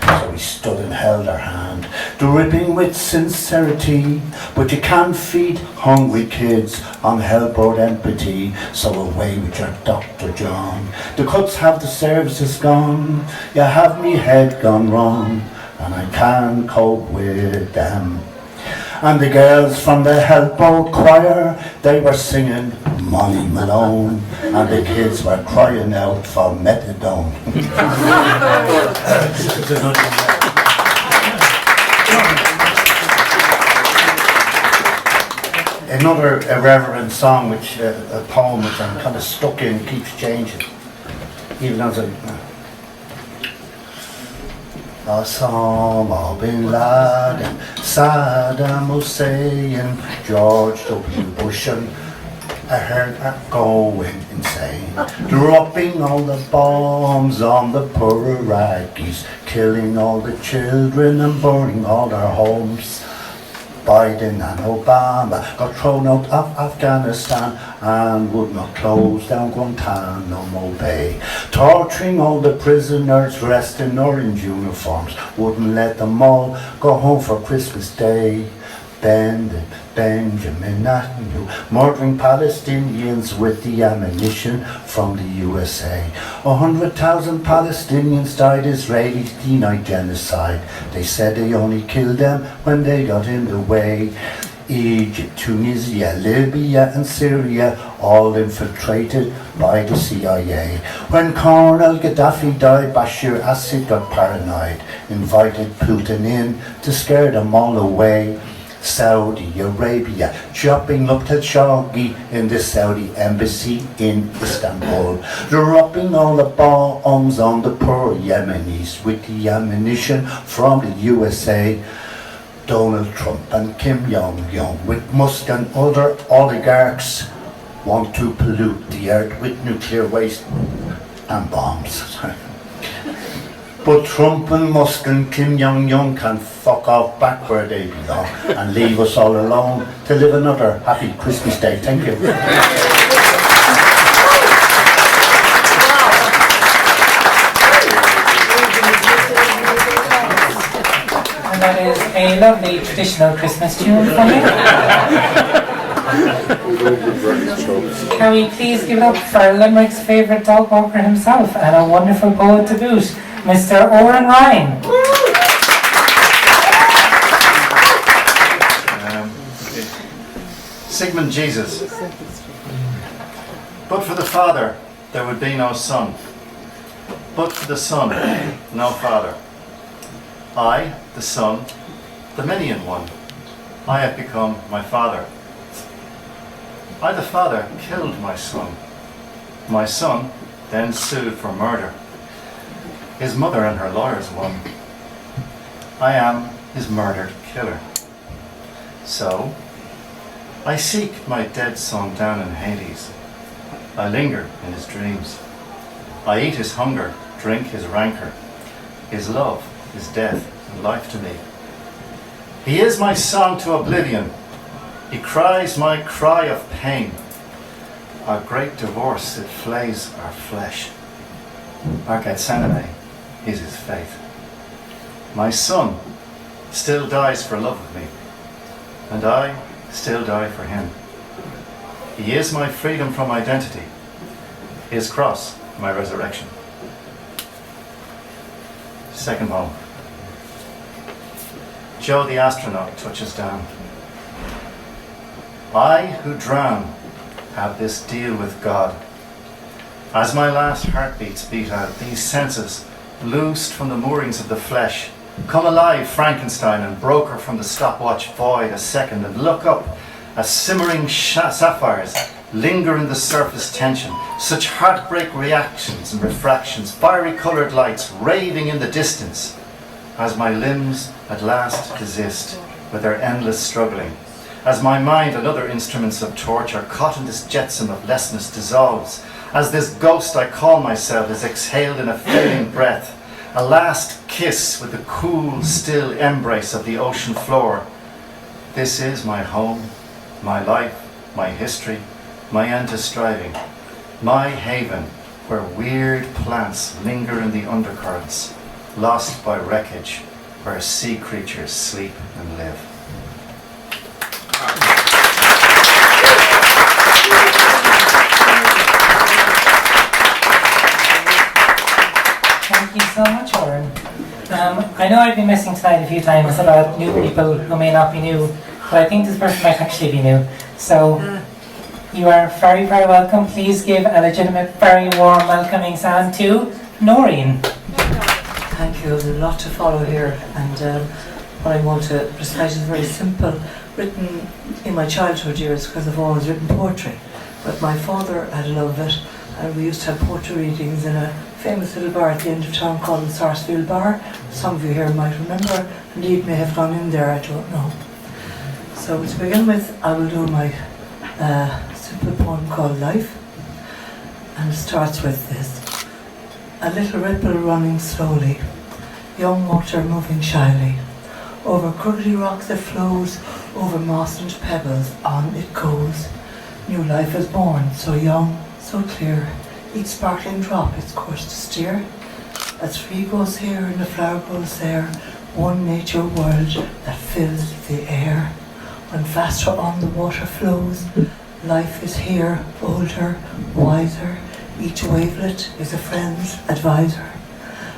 So we stood and held her hand, dripping with sincerity, but you can't feed hungry kids on help or empathy, so away with your Dr. John. The cuts have the services gone, you have me head gone wrong, and I can't cope with them. And the girls from the Help Boat Choir, they were singing Molly Malone, and the kids were crying out for methadone. Another irreverent song, which a poem which I'm kind of stuck in, keeps changing, even as I. Osama bin Laden, Saddam Hussein, George W. Bush, and I heard that going insane, dropping all the bombs on the poor Iraqis, killing all the children and burning all their homes. Biden and Obama got thrown out of Afghanistan and would not close down Guantanamo Bay, torturing all the prisoners dressed in orange uniforms, wouldn't let them all go home for Christmas Day. Benjamin Netanyahu murdering Palestinians with the ammunition from the USA. 100,000 Palestinians died. Israelis denied genocide. They said they only killed them when they got in the way. Egypt, Tunisia, Libya and Syria all infiltrated by the CIA. When Colonel Gaddafi died, Bashir Assad got paranoid, invited Putin in to scare them all away. Saudi Arabia chopping up Khashoggi in the Saudi embassy in Istanbul, dropping all the bombs on the poor Yemenis with the ammunition from the USA. Donald Trump and Kim Jong-un with Musk and other oligarchs want to pollute the earth with nuclear waste and bombs. But Trump and Musk and Kim Jong-un can fuck off back where they belong and leave us all alone to live another happy Christmas Day. Thank you. And that is a lovely traditional Christmas tune from you. Can we please give it up for Limerick's favourite dog walker himself and a wonderful poet to boot, Mr. Owen Ryan. Sigmund Jesus. But for the Father, there would be no Son. But for the Son, no Father. I, the Son, the many in one, I have become my Father. I, the Father, killed my Son. My Son then sued for murder. His mother and her lawyers won. I am his murdered killer. So, I seek my dead son down in Hades. I linger in his dreams. I eat his hunger, drink his rancor, his love, his death, and life to me. He is my song to oblivion. He cries my cry of pain. Our great divorce, it flays our flesh. Our Gethsemane is his faith. My son still dies for love of me, and I still die for him. He is my freedom from identity, his cross my resurrection. Second poem. Joe the astronaut touches down. I who drown have this deal with God. As my last heartbeats beat out, these senses, loosed from the moorings of the flesh, come alive, Frankenstein, and broker from the stopwatch void a second, and look up as simmering sapphires linger in the surface tension, such heartbreak reactions and refractions, fiery coloured lights raving in the distance, as my limbs at last desist with their endless struggling, as my mind and other instruments of torture caught in this jetsam of lessness dissolves, as this ghost I call myself is exhaled in a failing breath, a last kiss with the cool, still embrace of the ocean floor. This is my home, my life, my history, my end to striving, my haven where weird plants linger in the undercurrents, lost by wreckage, where sea creatures sleep and live. Thank you so much, Oren. I know I've been messing tonight a few times about new people who may not be new, but I think this person might actually be new. So, you are very, very welcome. Please give a legitimate, very warm, welcoming sound to Noreen. Thank you. There's a lot to follow here, and what I want to recite is very simple. written in my childhood years because I've always written poetry. But my father had a love of it, and we used to have poetry readings in a famous little bar at the end of town called the Sarsfield Bar. Some of you here might remember, indeed may have gone in there, I don't know. So to begin with, I will do my simple poem called Life, and it starts with this. A little ripple running slowly, young water moving shyly. Over crookedy rocks it flows, over moss and pebbles on it goes. New life is born, so young, so clear, each sparkling drop its course to steer. A tree grows here and a flower grows there, one nature world that fills the air. When faster on the water flows, life is here, older, wiser. Each wavelet is a friend's advisor.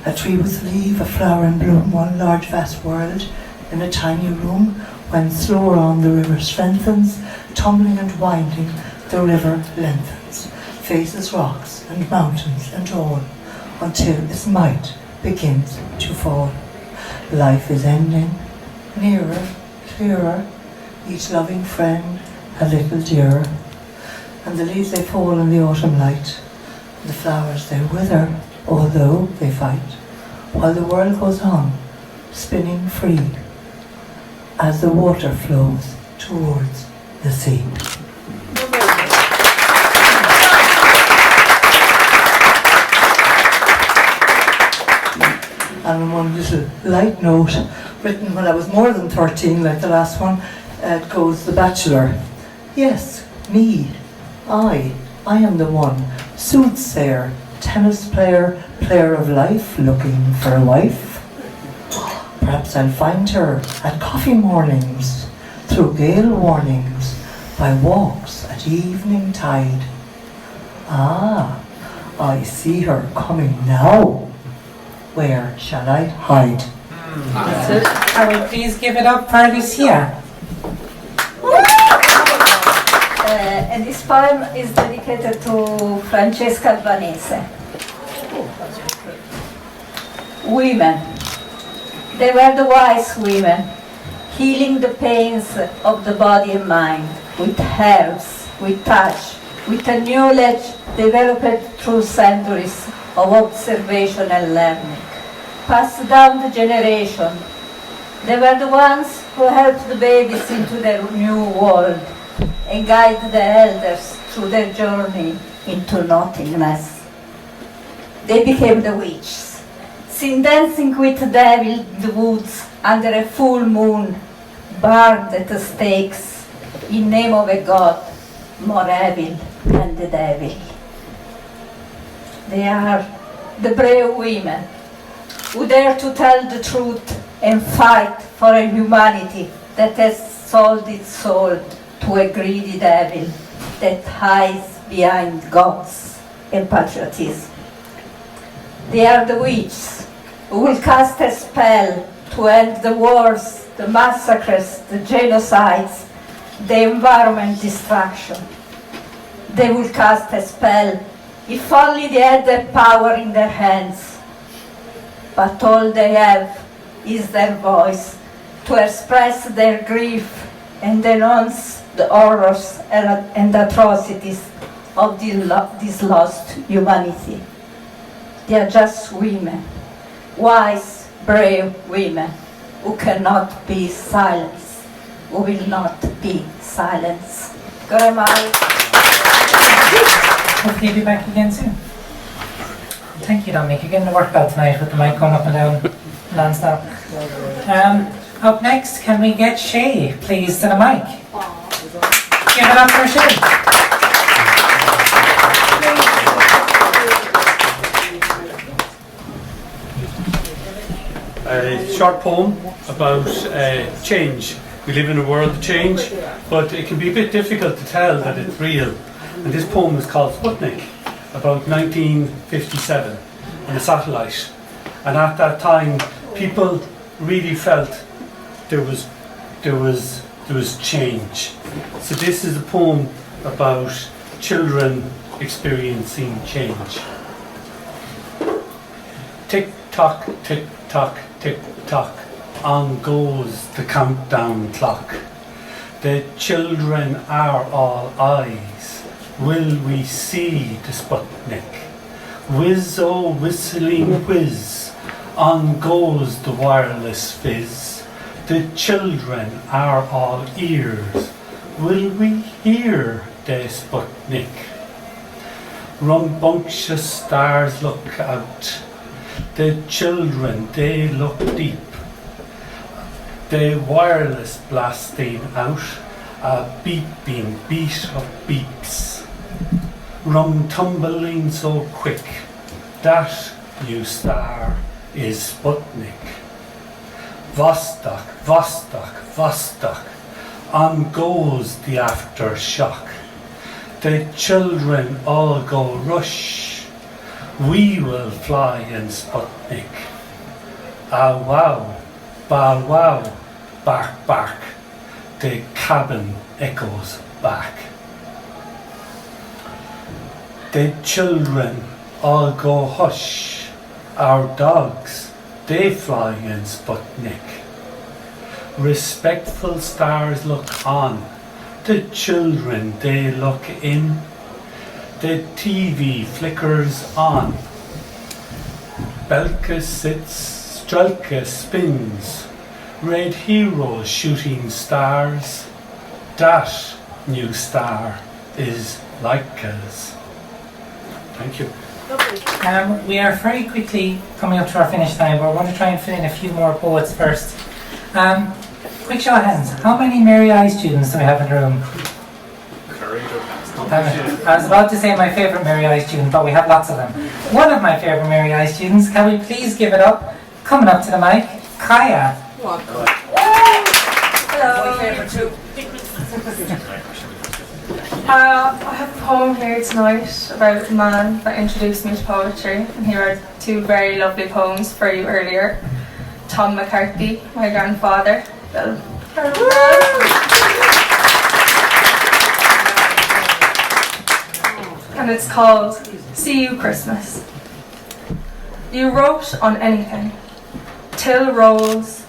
A tree with leaf, a flower in bloom, one large vast world in a tiny room. When slower on the river strengthens, tumbling and winding, the river lengthens. Faces rocks and mountains and all, until its might begins to fall. Life is ending, nearer, clearer, each loving friend a little dearer. And the leaves they fall in the autumn light, the flowers they wither, although they fight, while the world goes on, spinning free, as the water flows towards the sea. And on one little light note, written when I was more than 13, like the last one, it goes, The Bachelor. Yes, me, I am the one, soothsayer, tennis player, player of life, looking for a wife. Perhaps I'll find her at coffee mornings, through gale warnings, by walks at evening tide. Ah, I see her coming now. Where shall I hide? That's it. I will please give it up for Lucia. And this poem is dedicated to Francesca Albanese. Women. They were the wise women, healing the pains of the body and mind with herbs, with touch, with a knowledge developed through centuries of observation and learning, passed down the generation. They were the ones who helped the babies into their new world and guided the elders through their journey into nothingness. They became the witches, seen dancing with the devil in the woods under a full moon, burned at the stakes in name of a god more evil than the devil. They are the brave women who dare to tell the truth and fight for a humanity that has sold its soul to a greedy devil that hides behind gods and patriotism. They are the witches who will cast a spell to end the wars, the massacres, the genocides, the environment destruction. They will cast a spell if only they had the power in their hands. But all they have is their voice to express their grief and denounce the horrors and atrocities of this lost humanity. They are just women, wise, brave women who cannot be silenced, who will not be silenced. Hopefully you'll be back again soon. Thank you, Dominic. You're getting a workout tonight with the mic going up and down non-stop. Up next, can we get Shay, please, to the mic? Give it up for Shay. A short poem about change. We live in a world of change, but it can be a bit difficult to tell that it's real. And this poem is called Sputnik, about 1957, in a satellite. And at that time, people really felt there was change. So this is a poem about children experiencing change. Tick tock, tick tock, on goes the countdown clock. The children are all eyes. Will we see the Sputnik? Whiz, oh whistling whiz, on goes the wireless fizz. The children are all ears. Will we hear the Sputnik? Rambunctious stars look out. The children, they look deep. The wireless blasting out, a beeping beat of beeps. Rum tumbling so quick, that new star is Sputnik. Vostok, Vostok, Vostok, on goes the aftershock. The children all go rush, we will fly in Sputnik. Ah wow, bow wow, bark bark, the cabin echoes back. The children all go hush, our dogs, they fly in Sputnik. Respectful stars look on, the children they look in. The TV flickers on. Belka sits, Strelka spins, red heroes shooting stars. That new star is Leica's. Thank you. We are very quickly coming up to our finish time, but we're going to try and fit in a few more poets first. Quick show of hands. How many Mary I students do we have in the room? I was about to say my favourite Mary I student, but we have lots of them. One of my favourite Mary I students, can we please give it up? Coming up to the mic, Kaya. Hello. My favourite too. I have a poem here tonight about a man that introduced me to poetry, and here are two very lovely poems for you earlier. Tom McCarthy, my grandfather. And it's called See You Christmas. You wrote on anything. Till rolls,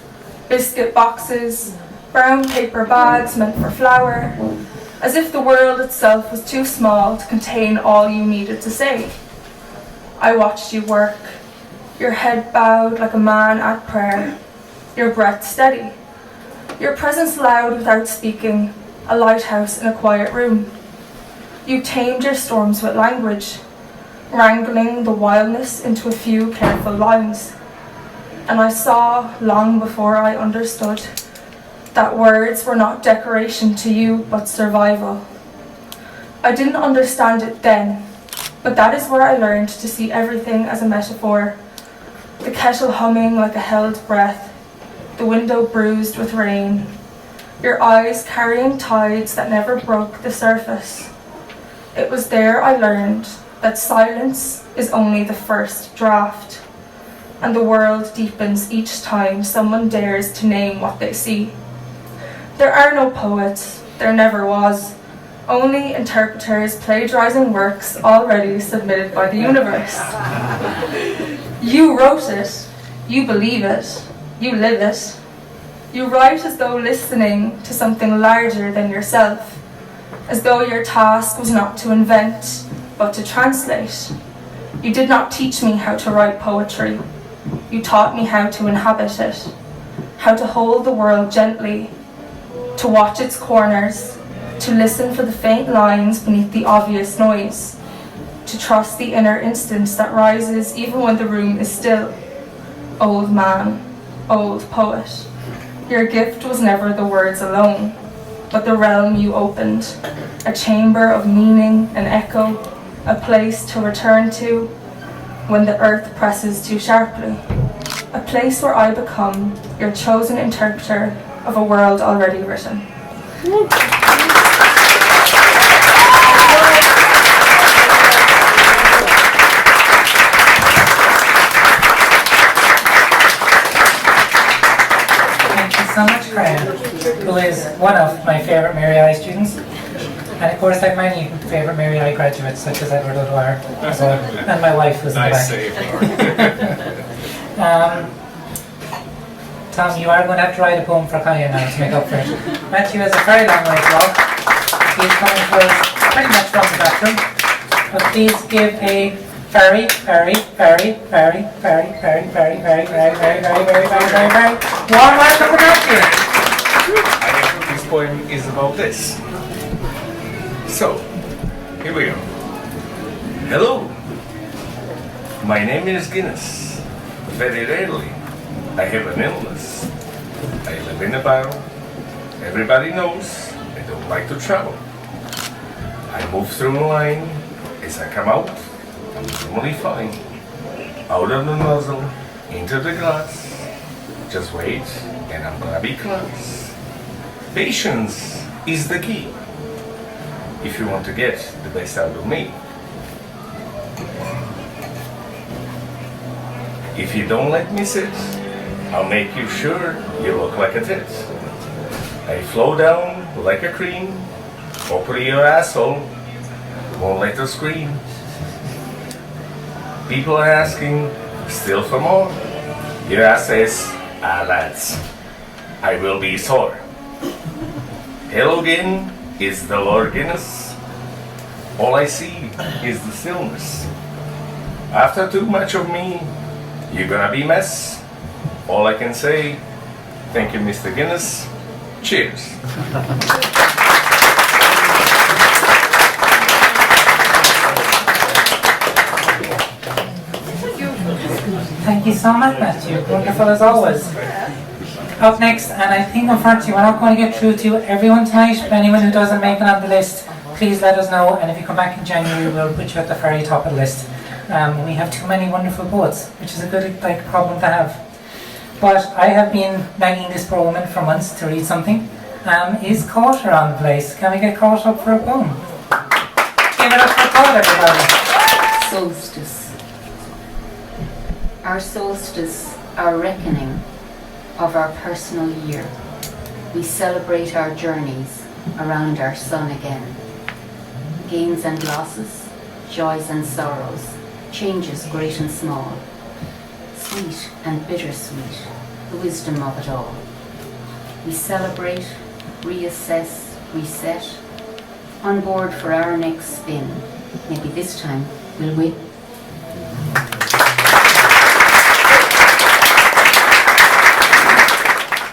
biscuit boxes, brown paper bags meant for flour, as if the world itself was too small to contain all you needed to say. I watched you work, your head bowed like a man at prayer, your breath steady, your presence loud without speaking, a lighthouse in a quiet room. You tamed your storms with language, wrangling the wildness into a few careful lines. And I saw, long before I understood, that words were not decoration to you, but survival. I didn't understand it then, but that is where I learned to see everything as a metaphor. The kettle humming like a held breath, the window bruised with rain, your eyes carrying tides that never broke the surface. It was there I learned that silence is only the first draft, and the world deepens each time someone dares to name what they see. There are no poets, there never was, only interpreters plagiarizing works already submitted by the universe. You wrote it, you believe it, you live it. You write as though listening to something larger than yourself, as though your task was not to invent, but to translate. You did not teach me how to write poetry. You taught me how to inhabit it, how to hold the world gently, to watch its corners, to listen for the faint lines beneath the obvious noise, to trust the inner instance that rises even when the room is still. Old man, old poet, your gift was never the words alone, but the realm you opened, a chamber of meaning and echo, a place to return to when the earth presses too sharply, a place where I become your chosen interpreter of a world already written. Thank you so much, Kaya, who is one of my favourite Mary I students. And of course, I have many favourite Mary I graduates, such as Edward O'Dwyer, and my wife, who's in the back. Tom, you are going to have to write a poem for Kaya now to make up for it. Matthew has a very long way to walk. He's coming for us pretty much from the bathroom. But please give a very warm welcome to Matthew. This poem is about this. So, here we go. Hello, my name is Guinness. Very rarely, I have an illness. I live in a barrel. Everybody knows I don't like to travel. I move through the line. As I come out, I'm normally fine. Out of the nozzle, into the glass. Just wait, and I'm gonna be class. Patience is the key if you want to get the best out of me. If you don't let me sit, I'll make you sure you look like a tit. I flow down like a cream, open your asshole, won't let her scream. People are asking still for more. Your ass says, lads, I will be sore. Hello again, is the Lord Guinness. All I see is the stillness. After too much of me, you're gonna be mess. All I can say, thank you, Mr. Guinness. Cheers. Thank you so much, Matthew. Wonderful as always. Up next, and I think unfortunately we're not going to get through to everyone tonight, but anyone who doesn't make it on the list, please let us know, and if you come back in January, we'll put you at the very top of the list. We have too many wonderful poets, which is a good problem to have. But I have been begging this poor woman for months to read something. Is Carter on the place? Can we get caught up for a poem? Give it up for Carter, everybody. Solstice. Our solstice, our reckoning of our personal year. We celebrate our journeys around our sun again. Gains and losses, joys and sorrows, changes great and small. Sweet and bittersweet, the wisdom of it all. We celebrate, reassess, reset, on board for our next spin. Maybe this time we'll win.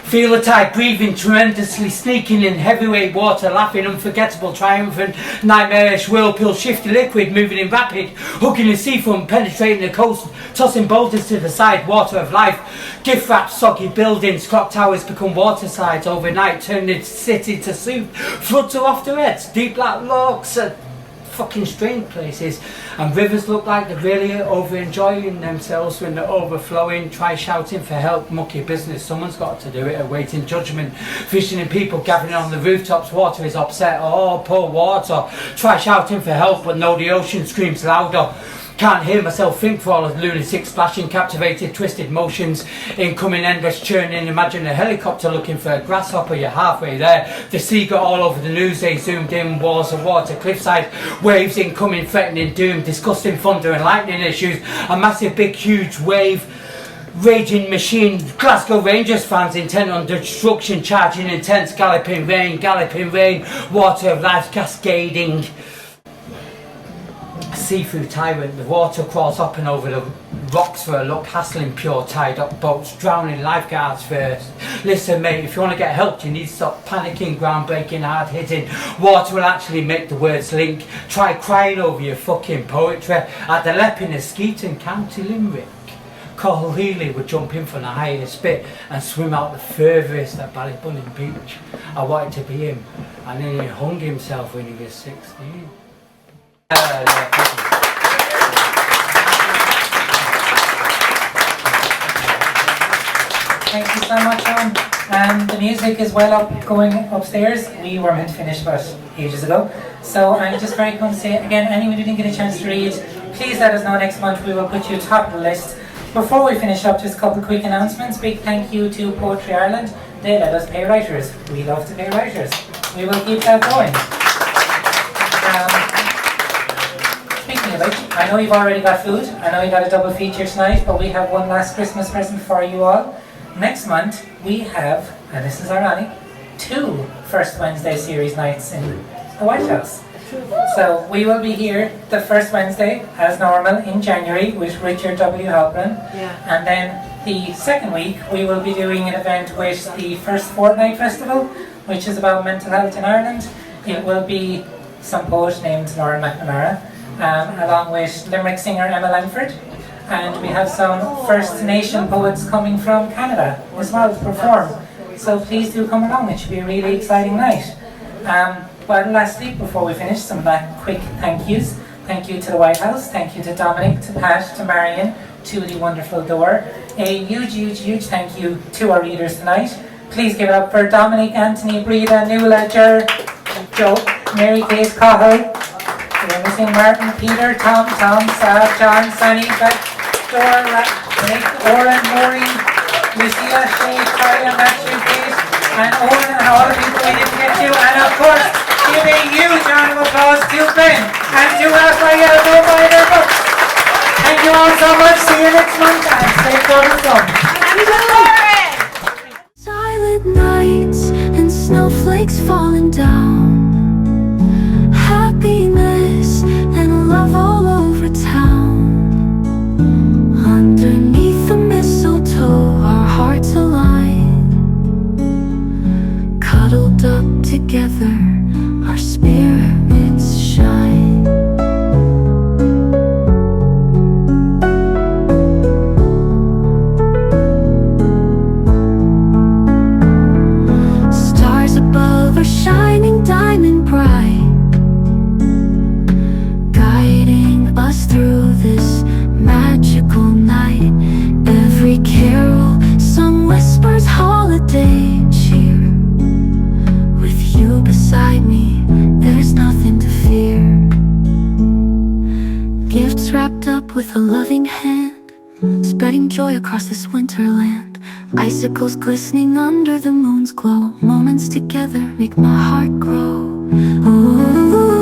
Feel the tide breathing tremendously, sneaking in heavyweight water, laughing unforgettable, triumphant, nightmarish whirlpool, shifty liquid, moving in rapid, hooking the seafront, penetrating the coast, tossing boulders to the side, water of life, gift-wrapped soggy buildings, clock towers become watersides overnight, turning the city to soup, floods are off the heads, deep black locks, fucking strange places, and rivers look like they're really over enjoying themselves when they're overflowing. Try shouting for help, mucky business, someone's got to do it, awaiting judgment, fishing and people gathering on the rooftops, water is upset, oh poor water. Try shouting for help, but no, the ocean screams louder. Can't hear myself think for all of lunatic splashing, captivated, twisted motions, incoming endless churning. Imagine a helicopter looking for a grasshopper, you're halfway there. The sea got all over the news, they zoomed in, walls of water, cliffside, waves incoming, threatening doom, disgusting thunder and lightning issues, a massive big huge wave, raging machine, Glasgow Rangers fans intent on destruction, charging intense, galloping rain, water of life cascading. A seafood tyrant, the water crawls up and over the rocks for a look, hassling pure tied up boats, drowning lifeguards first. Listen mate, if you want to get help you need to stop panicking, groundbreaking, hard hitting. Water will actually make the words link. Try crying over your fucking poetry at the Lep in Keatinge, County Limerick. Carl Healy would jump in from the highest bit and swim out the furthest at Ballybunning Beach. I wanted to be him, and then he hung himself when he was 16. Thank you so much, Sean. The music is well up, going upstairs. We were meant to finish about ages ago. So I'm just very going to say again, anyone who didn't get a chance to read, please let us know next month. We will put you top of the list. Before we finish up, just a couple of quick announcements. Big thank you to Poetry Ireland. They let us pay writers. We love to pay writers. We will keep that going. Speaking of which, I know you've already got food. I know you got a double feature tonight, but we have one last Christmas present for you all. next month we have, and this is ironic, 2 First Wednesday series nights in the White House. So we will be here the first Wednesday as normal in January with Richard W. Halpern. And then the second week we will be doing an event with the First Fortnight Festival, which is about mental health in Ireland. It will be some poet named Lauren McNamara, along with Limerick singer Emma Langford. And we have some First Nation poets coming from Canada as well to perform. So please do come along, it should be a really exciting night. But lastly, before we finish, some quick thank yous. Thank you to the White House, thank you to Dominic, to Pat, to Marion, to the wonderful Door. A huge thank you to our readers tonight. Please give it up for Dominic, Anthony, Breda, Nuala, Ger, Joe, Mary Kate Cahill. We're missing Martin, Peter, Tom, Saab, John, Sunny, Beth, Dora, Nick, Oren, Maureen, Lucia, Shay, Taria, Matthew, Kate, and Owen, and all the people we didn't get to. And of course, give a huge round of applause to Ben and to Rafael for buying their books. Thank you all so much. See you next month and stay for the sun. Silent nights and snowflakes falling down. Happiness and love all over town. Underneath the mistletoe, our hearts align. Cuddled up together, our spirits shine. Stars above are shining diamond bright, guiding us through this magical night. Every carol sung whispers holiday cheer. With you beside me, there's nothing to fear. Gifts wrapped up with a loving hand, spreading joy across this winterland. Icicles glistening under the moon's glow. Moments together make my heart grow. Ooh.